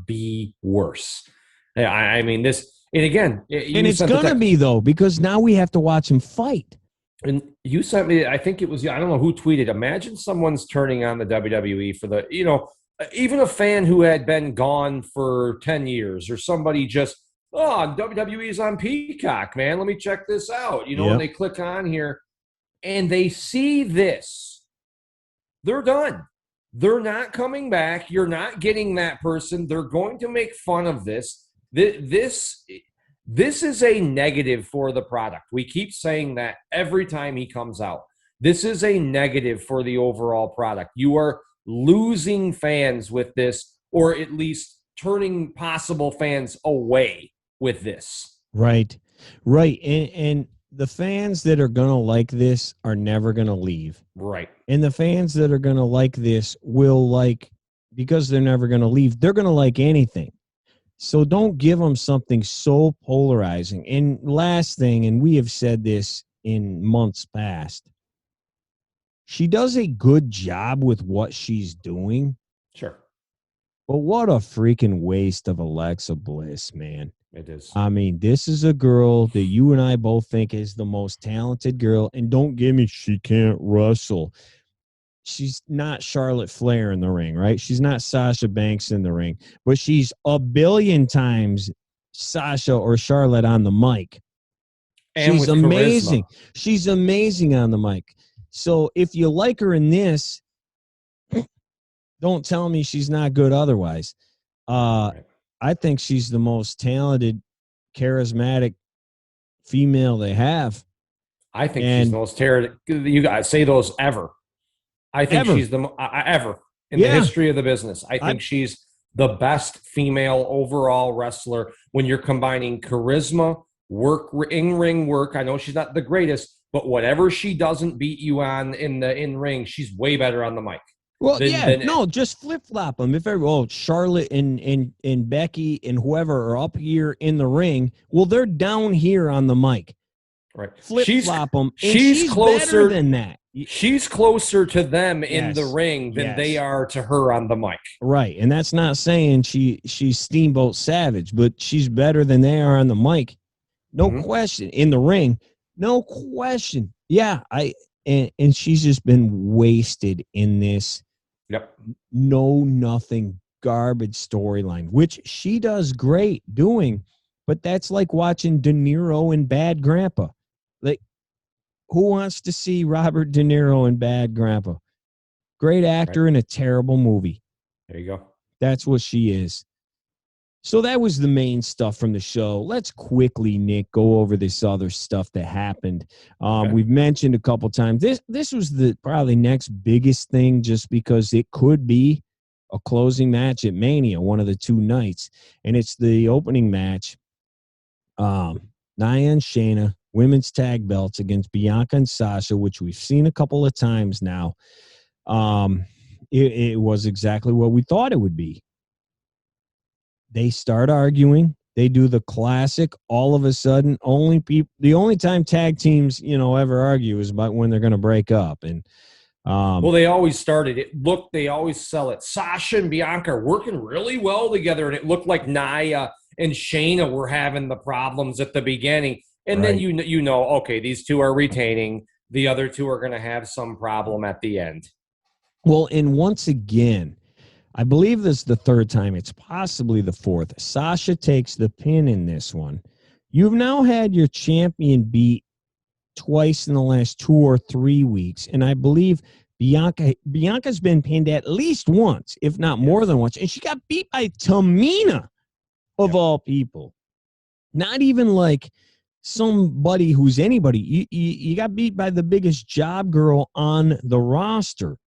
be worse. I mean this. And again, and it's going to be, though, because now we have to watch him fight. And you sent me, I think it was, I don't know who tweeted, imagine someone's turning on the WWE for the, even a fan who had been gone for 10 years or somebody just, WWE's on Peacock, man. Let me check this out. And they click on here and they see this. They're done. They're not coming back. You're not getting that person. They're going to make fun of this. This is a negative for the product. We keep saying that every time he comes out. This is a negative for the overall product. You are losing fans with this, or at least turning possible fans away with this. Right. And the fans that are going to like this are never going to leave. Right. And the fans that are going to like this will because they're never going to leave, they're going to like anything. So don't give them something so polarizing. And last thing, and we have said this in months past, she does a good job with what she's doing. Sure. But what a freaking waste of Alexa Bliss, man. It is. I mean, this is a girl that you and I both think is the most talented girl. And don't give me, she can't wrestle. She's not Charlotte Flair in the ring, right? She's not Sasha Banks in the ring, but she's a billion times Sasha or Charlotte on the mic. And she's amazing. Charisma. She's amazing on the mic. So if you like her in this, don't tell me she's not good otherwise. Right. I think she's the most talented, charismatic female they have. I think she's the most talented. You guys say those ever. I think she's the ever in the history of the business. I think she's the best female overall wrestler when you're combining charisma, work, in-ring work. I know she's not the greatest, but whatever she doesn't beat you on in ring, she's way better on the mic. Well, just flip-flop them. If Charlotte and Becky and whoever are up here in the ring, well, they're down here on the mic. Right. Flip-flop them. She's closer than that. She's closer to them in the ring than they are to her on the mic. Right. And that's not saying she's Steamboat Savage, but she's better than they are on the mic. No question. In the ring, no question. Yeah, and she's just been wasted in this nothing garbage storyline, which she does great doing, but that's like watching De Niro and Bad Grandpa. Like, who wants to see Robert De Niro and Bad Grandpa? Great actor in a terrible movie. There you go. That's what she is. So that was the main stuff from the show. Let's quickly, Nick, go over this other stuff that happened. We've mentioned a couple times. This was the probably next biggest thing, just because it could be a closing match at Mania, one of the two nights, and it's the opening match. Nia and Shayna, women's tag belts against Bianca and Sasha, which we've seen a couple of times now. It was exactly what we thought it would be. They start arguing. They do the classic. All of a sudden, the only time tag teams, ever argue is about when they're going to break up. And well, they always started it. Look, they always sell it. Sasha and Bianca are working really well together, and it looked like Nia and Shayna were having the problems at the beginning. And then okay, these two are retaining. The other two are going to have some problem at the end. Well, and once again, I believe this is the third time. It's possibly the fourth. Sasha takes the pin in this one. You've now had your champion beat twice in the last 2 or 3 weeks, and I believe Bianca's been pinned at least once, if not more than once, and she got beat by Tamina, of all people. Not even like somebody who's anybody. You got beat by the biggest job girl on the roster.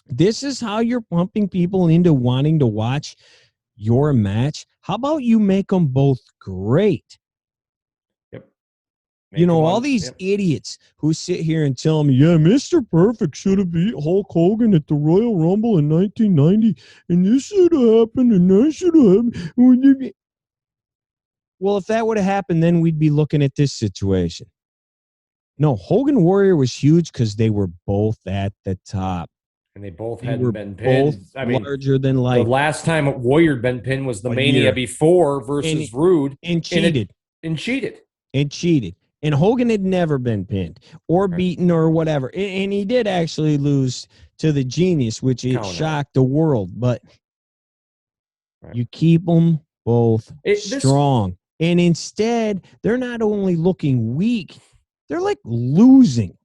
This is how you're pumping people into wanting to watch your match. How about you make them both great? Yep. All these idiots who sit here and tell me, yeah, Mr. Perfect should have beat Hulk Hogan at the Royal Rumble in 1990, and this should have happened, and that should have happened. Well, if that would have happened, then we'd be looking at this situation. No, Hogan Warrior was huge because they were both at the top. And they both hadn't been pinned. Larger than life. The last time Warrior had been pinned was the Mania before versus Rude. And cheated. And cheated. And Hogan had never been pinned or beaten or whatever. And he did actually lose to the Genius, which it shocked the world. But you keep them both strong. And instead, they're not only looking weak, they're like losing.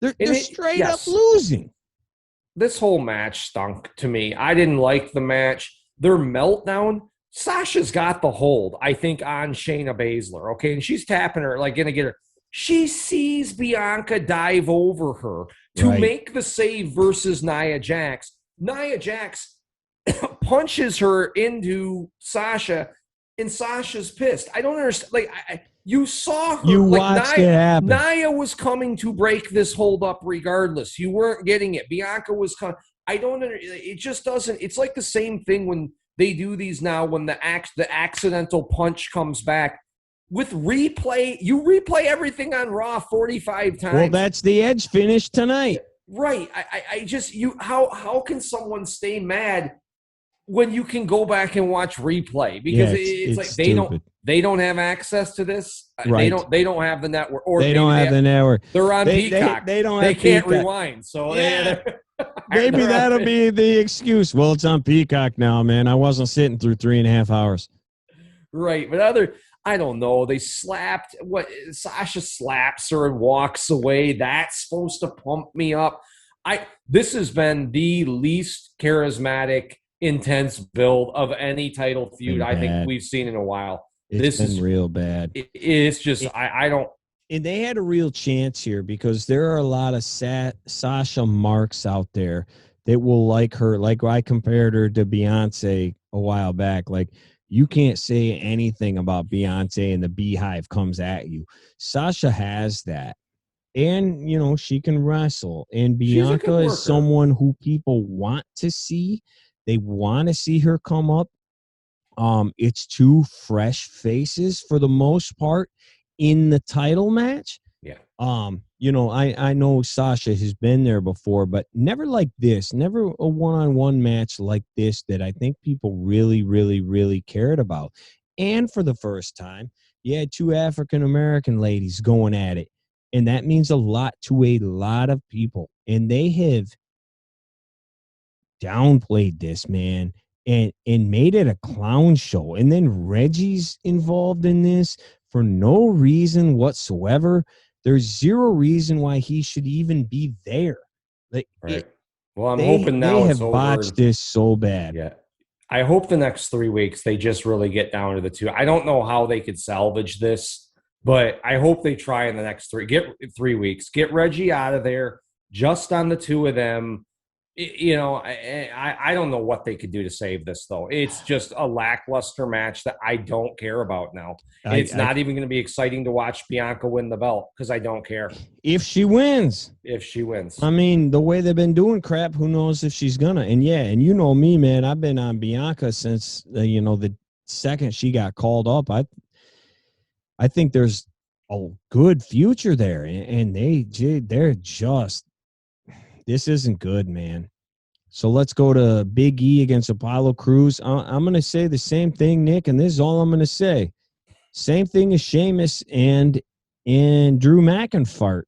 They're straight up losing. This whole match stunk to me. I didn't like the match. Their meltdown, Sasha's got the hold, I think, on Shayna Baszler, okay? And she's tapping her, like, going to get her. She sees Bianca dive over her to make the save versus Nia Jax. Nia Jax punches her into Sasha, and Sasha's pissed. I don't understand. Like, you saw her. You watched it happen. Nia was coming to break this hold up regardless. You weren't getting it. Bianca was coming. I don't understand. It just doesn't. It's like the same thing when they do these now when the accidental punch comes back. With replay, you replay everything on Raw 45 times. Well, that's the Edge finish tonight. Right. I just, how can someone stay mad when you can go back and watch replay? Because it's like they don't have access to this. Right. They don't have the network, or they don't have the network. They're on Peacock. They don't. They can't rewind. So maybe that'll be the excuse. Well, it's on Peacock now, man. I wasn't sitting through 3.5 hours. Right, but I don't know. They slapped. Sasha slaps her and walks away. That's supposed to pump me up. This has been the least charismatic, intense build of any title feud I think we've seen in a while. This is real bad. It's just I don't. And they had a real chance here because there are a lot of Sasha marks out there that will like her. Like I compared her to Beyonce a while back. Like you can't say anything about Beyonce and the Beehive comes at you. Sasha has that. And, she can wrestle. And Bianca is someone who people want to see. They want to see her come up. It's two fresh faces for the most part in the title match. Yeah. I know Sasha has been there before, but never like this, never a one-on-one match like this that I think people really, really, really cared about. And for the first time, you had two African-American ladies going at it. And that means a lot to a lot of people. And they have downplayed this, man, and made it a clown show. And then Reggie's involved in this for no reason whatsoever. There's zero reason why he should even be there. Like Well, I'm hoping now they it's have over. botched this so bad. Yeah. I hope the next 3 weeks they just really get down to the two. I don't know how they could salvage this, but I hope they try in the next 3 weeks. Get Reggie out of there, just on the two of them. I don't know what they could do to save this though. It's just a lackluster match that I don't care about now. It's not even going to be exciting to watch Bianca win the belt because I don't care if she wins. if she wins. I mean, the way they've been doing crap, who knows if she's gonna? And yeah, and you know me, man. I've been on Bianca since the second she got called up. I think there's a good future there, and they're just this isn't good, man. So let's go to Big E against Apollo Crews. I'm going to say the same thing, Nick, and this is all I'm going to say. Same thing as Sheamus and Drew McIntyre.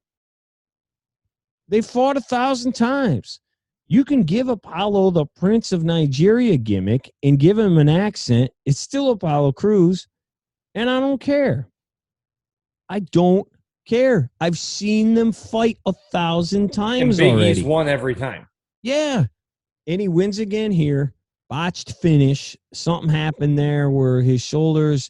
They fought 1,000 times. You can give Apollo the Prince of Nigeria gimmick and give him an accent. It's still Apollo Crews, and I don't care. I don't care. I've seen them fight 1,000 times and Big already. E's won every time. Yeah. And he wins again here. Botched finish. Something happened there where his shoulders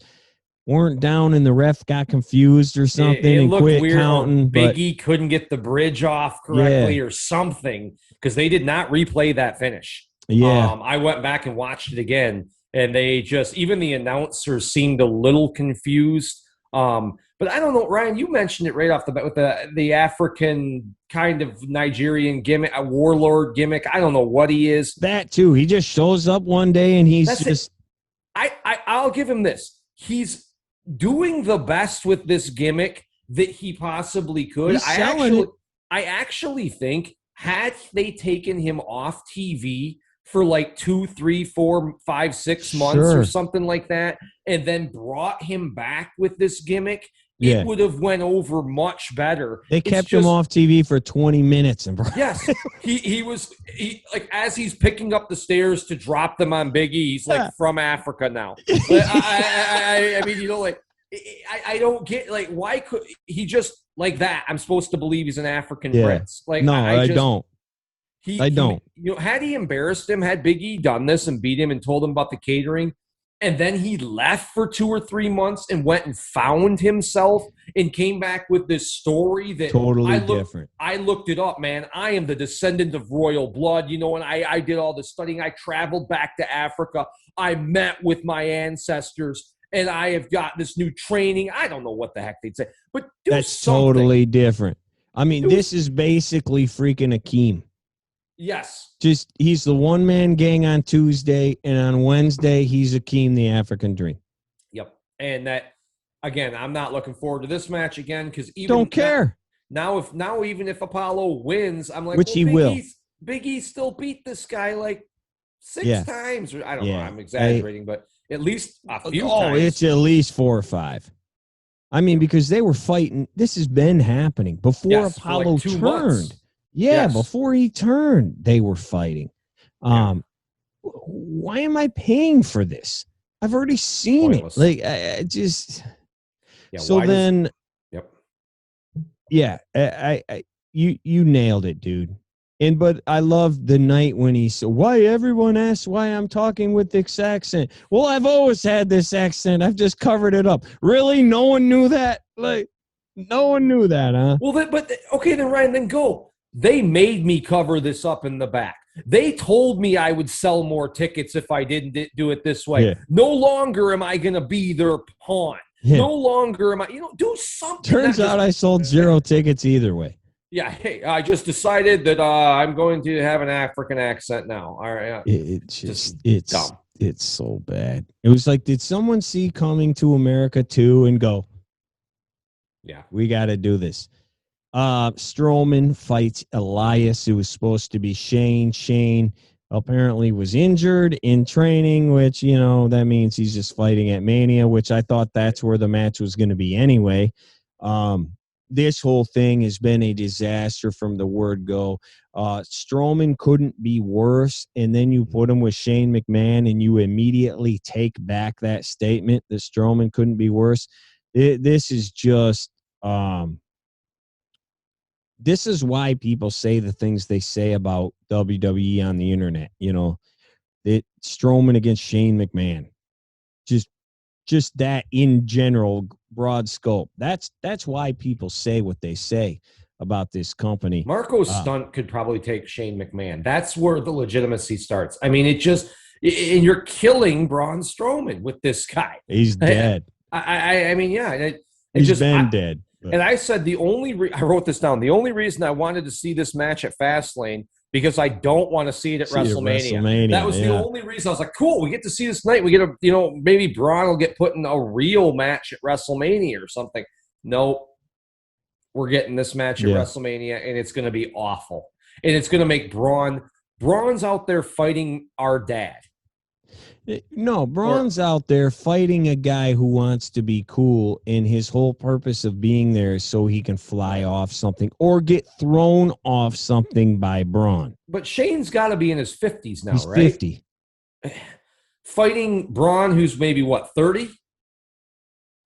weren't down and the ref got confused or something it and looked quit weird, counting. Big E couldn't get the bridge off correctly or something because they did not replay that finish. Yeah. I went back and watched it again, and they just, even the announcers seemed a little confused. But I don't know, Ryan, you mentioned it right off the bat with the African kind of Nigerian gimmick, a warlord gimmick. I don't know what he is. That too. He just shows up one day and I'll give him this. He's doing the best with this gimmick that he possibly could. I actually think had they taken him off TV for like 2, 3, 4, 5, 6 months or something like that, and then brought him back with this gimmick, it would have went over much better. They kept him off TV for 20 minutes. Yes. He was like, as he's picking up the stairs to drop them on Big E, he's like from Africa now. I mean, like, I don't get, like, why could he just like that? I'm supposed to believe he's an African prince. Like, no, I don't. I don't. Had he embarrassed him, had Big E done this and beat him and told him about the catering, and then he left for 2 or 3 months and went and found himself and came back with this story that totally different. I looked it up, man. I am the descendant of royal blood, and I did all the studying. I traveled back to Africa. I met with my ancestors, and I have got this new training. I don't know what the heck they'd say, but that's something. Totally different. I mean, this is basically freaking Akeem. Yes. Just he's the one-man gang on Tuesday, and on Wednesday, he's Akeem the African Dream. Yep. And that, again, I'm not looking forward to this match again because even don't care. Now, even if Apollo wins, I'm like, which he will. Big E still beat this guy like 6 times. Or I don't know. I'm exaggerating, but at least a few times. Oh, it's at least 4 or 5. I mean, because they were fighting. This has been happening before Apollo like 2 turned. Months. Yeah, before he turned, they were fighting. Why am I paying for this? I've already seen it. Like, I just. Yeah, so then. Yeah, you nailed it, dude. But I love the night when he said, "Why everyone asks why I'm talking with this accent?" Well, I've always had this accent. I've just covered it up. Really, no one knew that. Like, no one knew that, huh? Well, okay, then Ryan, then go. They made me cover this up in the back. They told me I would sell more tickets if I didn't do it this way. Yeah. No longer am I going to be their pawn. Yeah. No longer am I, do something. Turns out I sold 0 tickets either way. Yeah, hey, I just decided that I'm going to have an African accent now. All right. It's dumb. It's so bad. It was like, did someone see Coming to America 2 and go, yeah, we got to do this. Strowman fights Elias. It was supposed to be Shane. Shane apparently was injured in training, which, that means he's just fighting at Mania, which I thought that's where the match was going to be anyway. This whole thing has been a disaster from the word go. Strowman couldn't be worse, and then you put him with Shane McMahon, and you immediately take back that statement that Strowman couldn't be worse. This is just this is why people say the things they say about WWE on the internet. You know, it Strowman against Shane McMahon, just that in general, broad scope. That's why people say what they say about this company. Marco's stunt could probably take Shane McMahon. That's where the legitimacy starts. I mean, and you're killing Braun Strowman with this guy. He's dead. I mean, yeah. He's been dead. But. And I said I wrote this down. The only reason I wanted to see this match at Fastlane because I don't want to see it at WrestleMania. That was the only reason. I was like, cool, we get to see this tonight. We get maybe Braun will get put in a real match at WrestleMania or something. Nope. We're getting this match at WrestleMania, and it's going to be awful. And it's going to make Braun's out there fighting our dad. No, Braun's out there fighting a guy who wants to be cool, and his whole purpose of being there is so he can fly off something or get thrown off something by Braun. But Shane's got to be in his 50s now, He's right? 50. Fighting Braun, who's maybe, 30?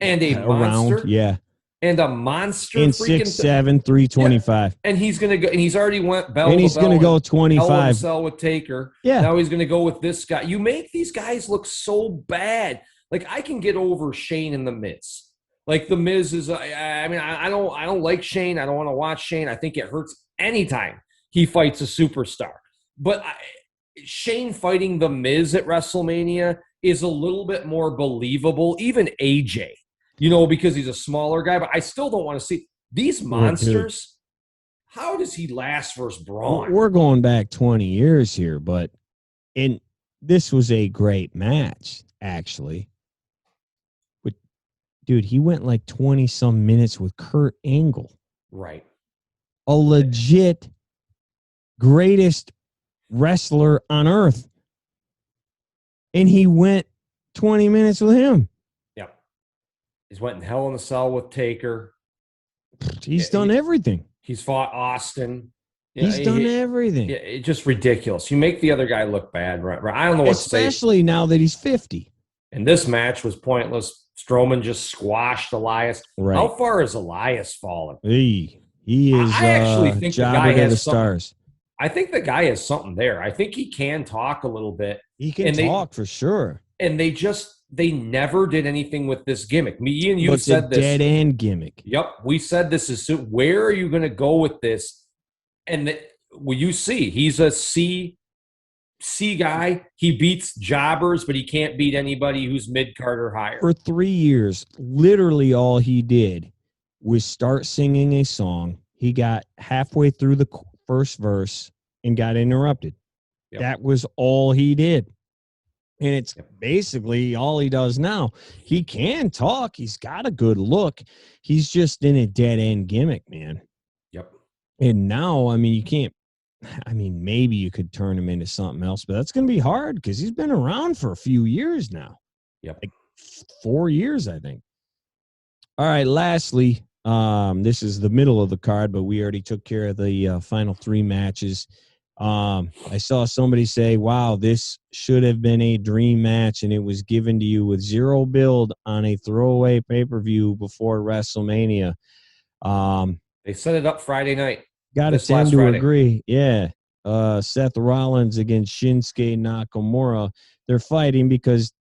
And a monster? Around, yeah. And a monster in 6'7", 325. Yeah. And he's gonna go, and he's already went bell. And he's gonna go 25. Hell in a Cell with Taker. Yeah. Now he's gonna go with this guy. You make these guys look so bad. Like I can get over Shane and the Miz. Like the Miz is. I mean, I don't like Shane. I don't want to watch Shane. I think it hurts anytime he fights a superstar. But Shane fighting the Miz at WrestleMania is a little bit more believable. Even AJ. Because he's a smaller guy, but I still don't want to see these monsters. How does he last versus Braun? We're going back 20 years here, and this was a great match, actually. But, dude, he went like 20-some minutes with Kurt Angle. Right. A legit greatest wrestler on earth. And he went 20 minutes with him. He's went in Hell in a Cell with Taker. He's done everything. He's fought Austin. He's done everything. It's just ridiculous. You make the other guy look bad, right? I don't know what to say. Especially now that he's 50. And this match was pointless. Strowman just squashed Elias. Right. How far has Elias fallen? He is. I actually think the guy has stars. I think the guy has something there. I think he can talk a little bit. He can talk for sure. And they never did anything with this gimmick. Me and you said this. Dead end gimmick. Yep. We said this is where are you going to go with this? And you see, he's a C guy. He beats jobbers, but he can't beat anybody who's mid-card or higher. For 3 years, literally all he did was start singing a song. He got halfway through the first verse and got interrupted. Yep. That was all he did. And it's basically all he does now. He can talk. He's got a good look. He's just in a dead-end gimmick, man. Yep. And now, I mean, you can't – I mean, maybe you could turn him into something else, but that's going to be hard because he's been around for a few years now. Yep. Like 4 years, I think. All right, lastly, this is the middle of the card, but we already took care of the final 3 matches. I saw somebody say, wow, this should have been a dream match, and it was given to you with zero build on a throwaway pay-per-view before WrestleMania. They set it up Friday night. Got to tend to agree. Yeah. Seth Rollins against Shinsuke Nakamura. They're fighting because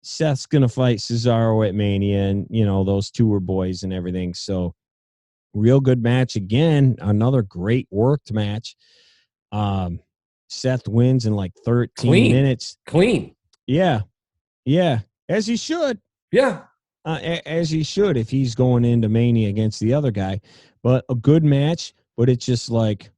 Seth's going to fight Cesaro at Mania, and, those two were boys and everything. So, real good match again. Another great worked match. Seth wins in like 13 minutes. Clean. Yeah. As he should. Yeah. As he should if he's going into Mania against the other guy. But a good match, but it's just like.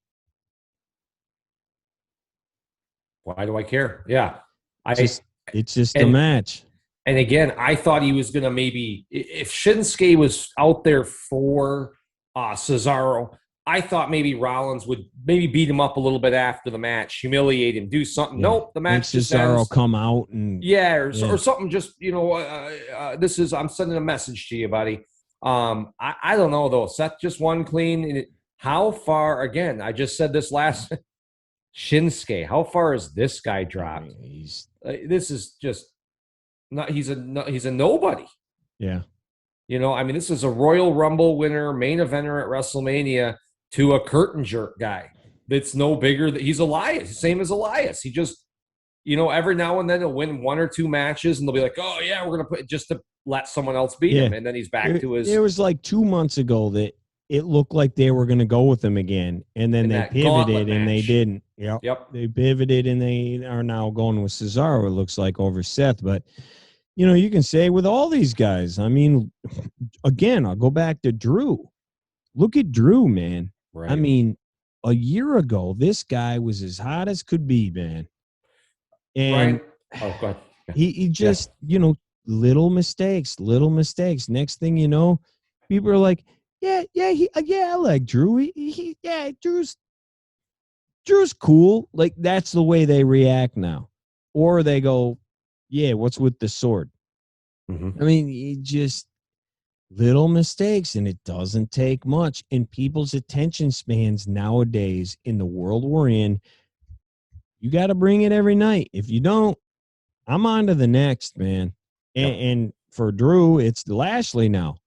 Why do I care? Yeah. It's just a match. And again, I thought he was going to maybe, if Shinsuke was out there for Cesaro, I thought maybe Rollins would maybe beat him up a little bit after the match, humiliate him, do something. Yeah. Nope, the match just ends. Come out and or something. Just I'm sending a message to you, buddy. I don't know though. Seth just won clean. How far? Again, I just said this last. Shinsuke, how far is this guy dropped? This is just not. He's a nobody. Yeah. This is a Royal Rumble winner, main eventer at WrestleMania. to a curtain jerk guy that's no bigger. He's Elias, same as Elias. He just, every now and then he'll win 1 or 2 matches, and they'll be like, "Oh yeah, we're gonna put," just to let someone else beat him, and then he's back to his. It was like 2 months ago that it looked like they were going to go with him again, and then they pivoted and they didn't. Yep. They pivoted and they are now going with Cesaro. It looks like over Seth, but you can say with all these guys. I mean, again, I'll go back to Drew. Look at Drew, man. Right. I mean, a year ago, this guy was as hot as could be, man. And go ahead. He just, little mistakes. Next thing you know, people are like, I like Drew. Drew's cool. Like, that's the way they react now. Or they go, yeah, what's with the sword? Mm-hmm. I mean, just little mistakes, and it doesn't take much. And people's attention spans nowadays in the world we're in, you got to bring it every night. If you don't, I'm on to the next, man. And for Drew, it's Lashley now.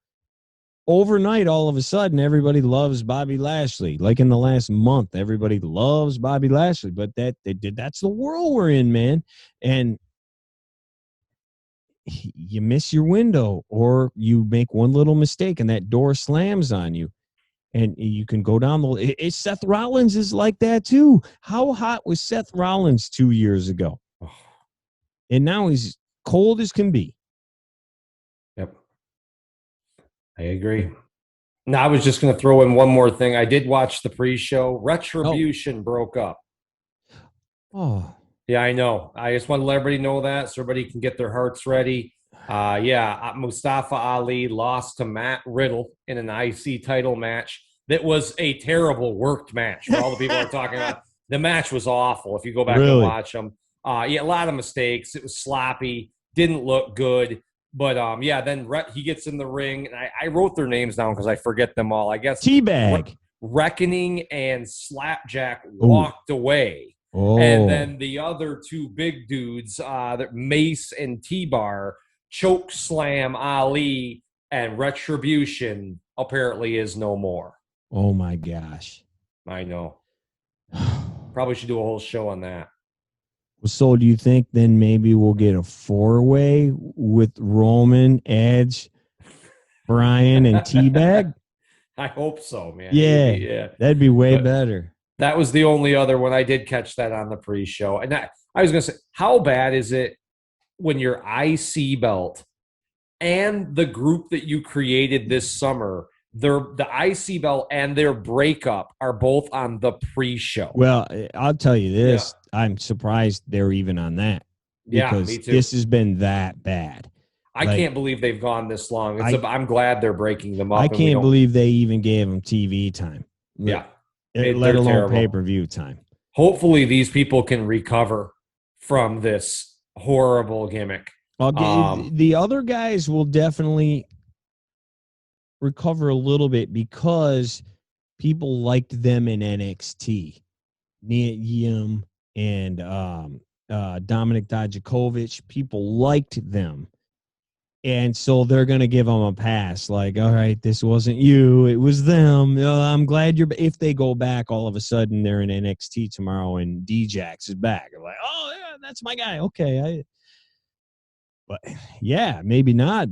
Overnight, all of a sudden, everybody loves Bobby Lashley. Like in the last month, everybody loves Bobby Lashley. But that's the world we're in, man. And you miss your window, or you make one little mistake and that door slams on you. And you can go down Seth Rollins is like that too. How hot was Seth Rollins 2 years ago? And now he's cold as can be. Yep. I agree. Now, I was just going to throw in one more thing. I did watch the pre-show. Retribution broke up. Oh. Yeah, I know. I just want to let everybody know that so everybody can get their hearts ready. Mustafa Ali lost to Matt Riddle in an IC title match. That was a terrible worked match for all the people are talking about. The match was awful if you go back and watch them. A lot of mistakes. It was sloppy. Didn't look good. But, then he gets in the ring. And I wrote their names down because I forget them all. I guess Teabag. Reckoning and Slapjack walked away. Oh. And then the other 2 big dudes, Mace and T-Bar, choke slam Ali, and Retribution apparently is no more. Oh, my gosh. I know. Probably should do a whole show on that. So do you think then maybe we'll get a 4-way with Roman, Edge, Bryan, and Teabag? I hope so, man. Yeah. That'd be way better. That was the only other one. I did catch that on the pre-show. And I was going to say, how bad is it when your IC belt and the group that you created this summer, the IC belt and their breakup are both on the pre-show? Well, I'll tell you this. Yeah. I'm surprised they're even on that. Because me too. This has been that bad. I can't believe they've gone this long. I'm glad they're breaking them up. I can't believe they even gave them TV time. Yeah. Let alone pay-per-view time. Hopefully these people can recover from this horrible gimmick. The other guys will definitely recover a little bit because people liked them in NXT. Nia Yim and Dominic Dijakovic, people liked them. And so they're going to give them a pass. Like, all right, this wasn't you. It was them. I'm glad if they go back, all of a sudden they're in NXT tomorrow and D-Jax is back. I'm like, oh, yeah, that's my guy. Okay. But, yeah, maybe not.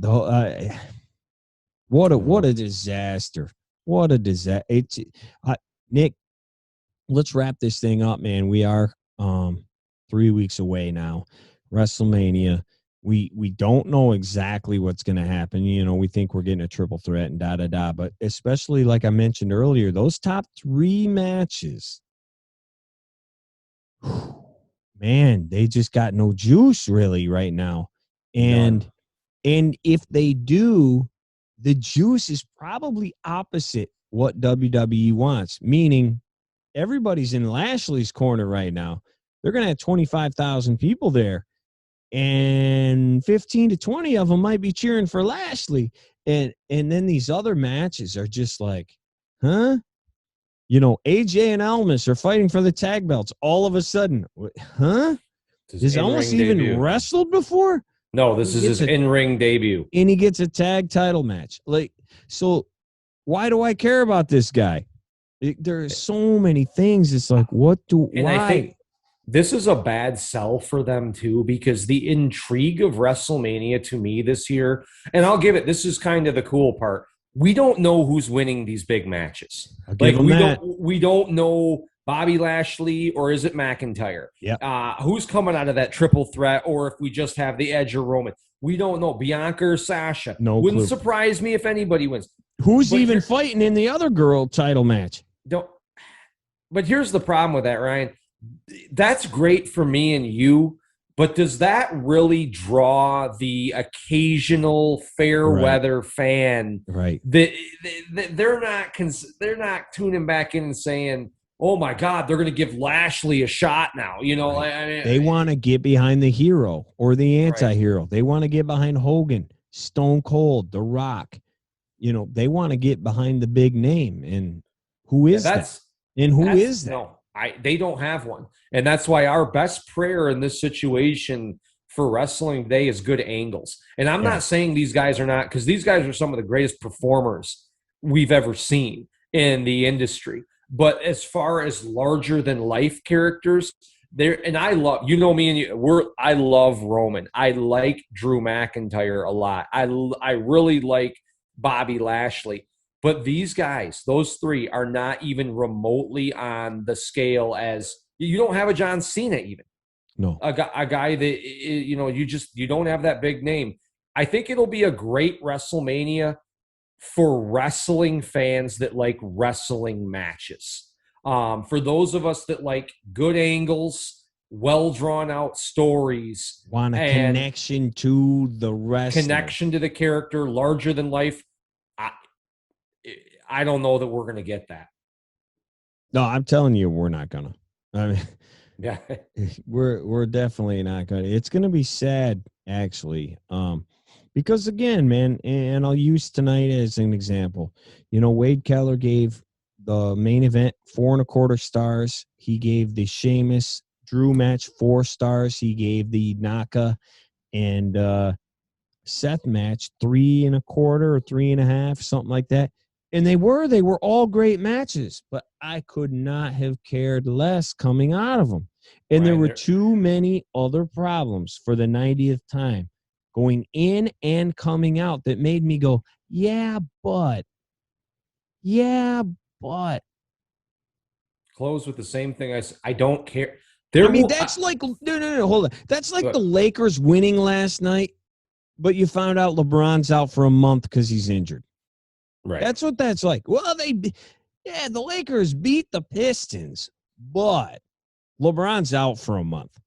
What a disaster. What a disaster. Nick, let's wrap this thing up, man. We are 3 weeks away now. WrestleMania. We don't know exactly what's going to happen. We think we're getting a triple threat and da-da-da. But especially, like I mentioned earlier, those top 3 matches, man, they just got no juice really right now. And if they do, the juice is probably opposite what WWE wants, meaning everybody's in Lashley's corner right now. They're going to have 25,000 people there. And 15 to 20 of them might be cheering for Lashley. And then these other matches are just like, huh? AJ and Almas are fighting for the tag belts. All of a sudden, huh? Has Almas even wrestled before? No, this is his in-ring debut. And he gets a tag title match. So why do I care about this guy? There are so many things. It's like, why? I think this is a bad sell for them too, because the intrigue of WrestleMania to me this year, and I'll give it, this is kind of the cool part. We don't know who's winning these big matches. Like we don't know Bobby Lashley or is it McIntyre? Yeah. Who's coming out of that triple threat, or if we just have the Edge or Roman. We don't know. Bianca or Sasha. Wouldn't surprise me if anybody wins. Who's even fighting in the other girl title match? But here's the problem with that, Ryan. That's great for me and you, but does that really draw the occasional fair weather fan? Right. They're not tuning back in and saying, "Oh my God, they're going to give Lashley a shot now." You know, right. They want to get behind the hero or the anti-hero. Right. They want to get behind Hogan, Stone Cold, The Rock. You know, they want to get behind the big name. And who is that? And who is that? No. They don't have one. And that's why our best prayer in this situation for wrestling today is good angles. And I'm not saying these guys are not, because these guys are some of the greatest performers we've ever seen in the industry. But as far as larger than life characters, and I love, you know me and you, I love Roman. I like Drew McIntyre a lot. I really like Bobby Lashley. But these guys, those three, are not even remotely on the scale as you don't have a John Cena even. No. A guy that, you know, you don't have that big name. I think it'll be a great WrestleMania for wrestling fans that like wrestling matches. For those of us that like good angles, well drawn out stories, want a connection to the wrestler, connection to the character, larger than life. I don't know that we're going to get that. No, I'm telling you, we're not going to. I mean, yeah, we're definitely not going to. It's going to be sad, actually, because again, man, and I'll use tonight as an example. You know, Wade Keller gave the main event 4.25 stars. He gave the Sheamus Drew match 4 stars. He gave the Naka and Seth match 3.25 or 3.5, something like that. And they were all great matches, but I could not have cared less coming out of them. And there were too many other problems for the 90th time going in and coming out that made me go, yeah, but. Close with the same thing. I don't care. That's like, no, hold on. That's like the Lakers winning last night, but you found out LeBron's out for a month because he's injured. Right. That's what that's like. Well, the Lakers beat the Pistons, but LeBron's out for a month.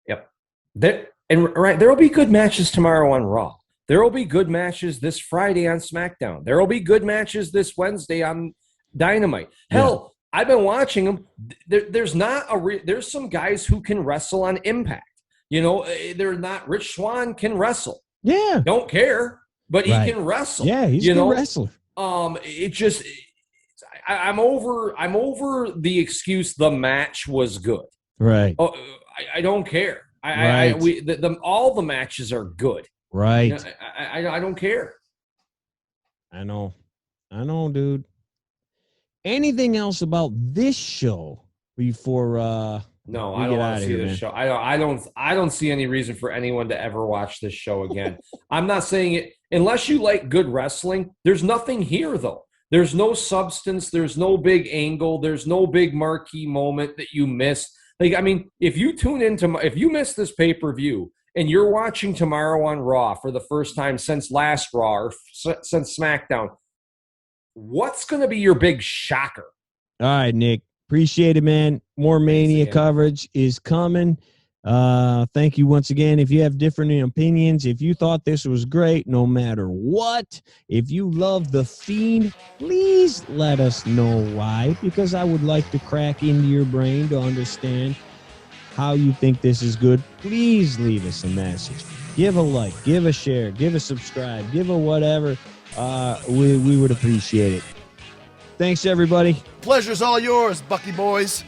Yep. There'll be good matches tomorrow on Raw. There will be good matches this Friday on SmackDown. There will be good matches this Wednesday on Dynamite. Hell, I've been watching them. There's some guys who can wrestle on Impact. You know, they're not. Rich Swann can wrestle. Yeah. Don't care. But he can wrestle. Yeah, he's a good wrestler. I'm over the excuse the match was good. Right. Oh, I don't care. All the matches are good. Right. You know, I don't care. I know, dude. Anything else about this show before No, I don't want to see this show. I don't see any reason for anyone to ever watch this show again. I'm not saying it unless you like good wrestling. There's nothing here though. There's no substance. There's no big angle. There's no big marquee moment that you missed. Like, I mean, if you miss this pay-per-view and you're watching tomorrow on Raw for the first time since last Raw or since SmackDown, what's going to be your big shocker? All right, Nick. Appreciate it, man. More Mania coverage is coming. Thank you once again. If you have different opinions, if you thought this was great, no matter what, if you love The Fiend, please let us know why, because I would like to crack into your brain to understand how you think this is good. Please leave us a message. Give a like, give a share, give a subscribe, give a whatever. We would appreciate it. Thanks, everybody. Pleasure's all yours, Bucky boys.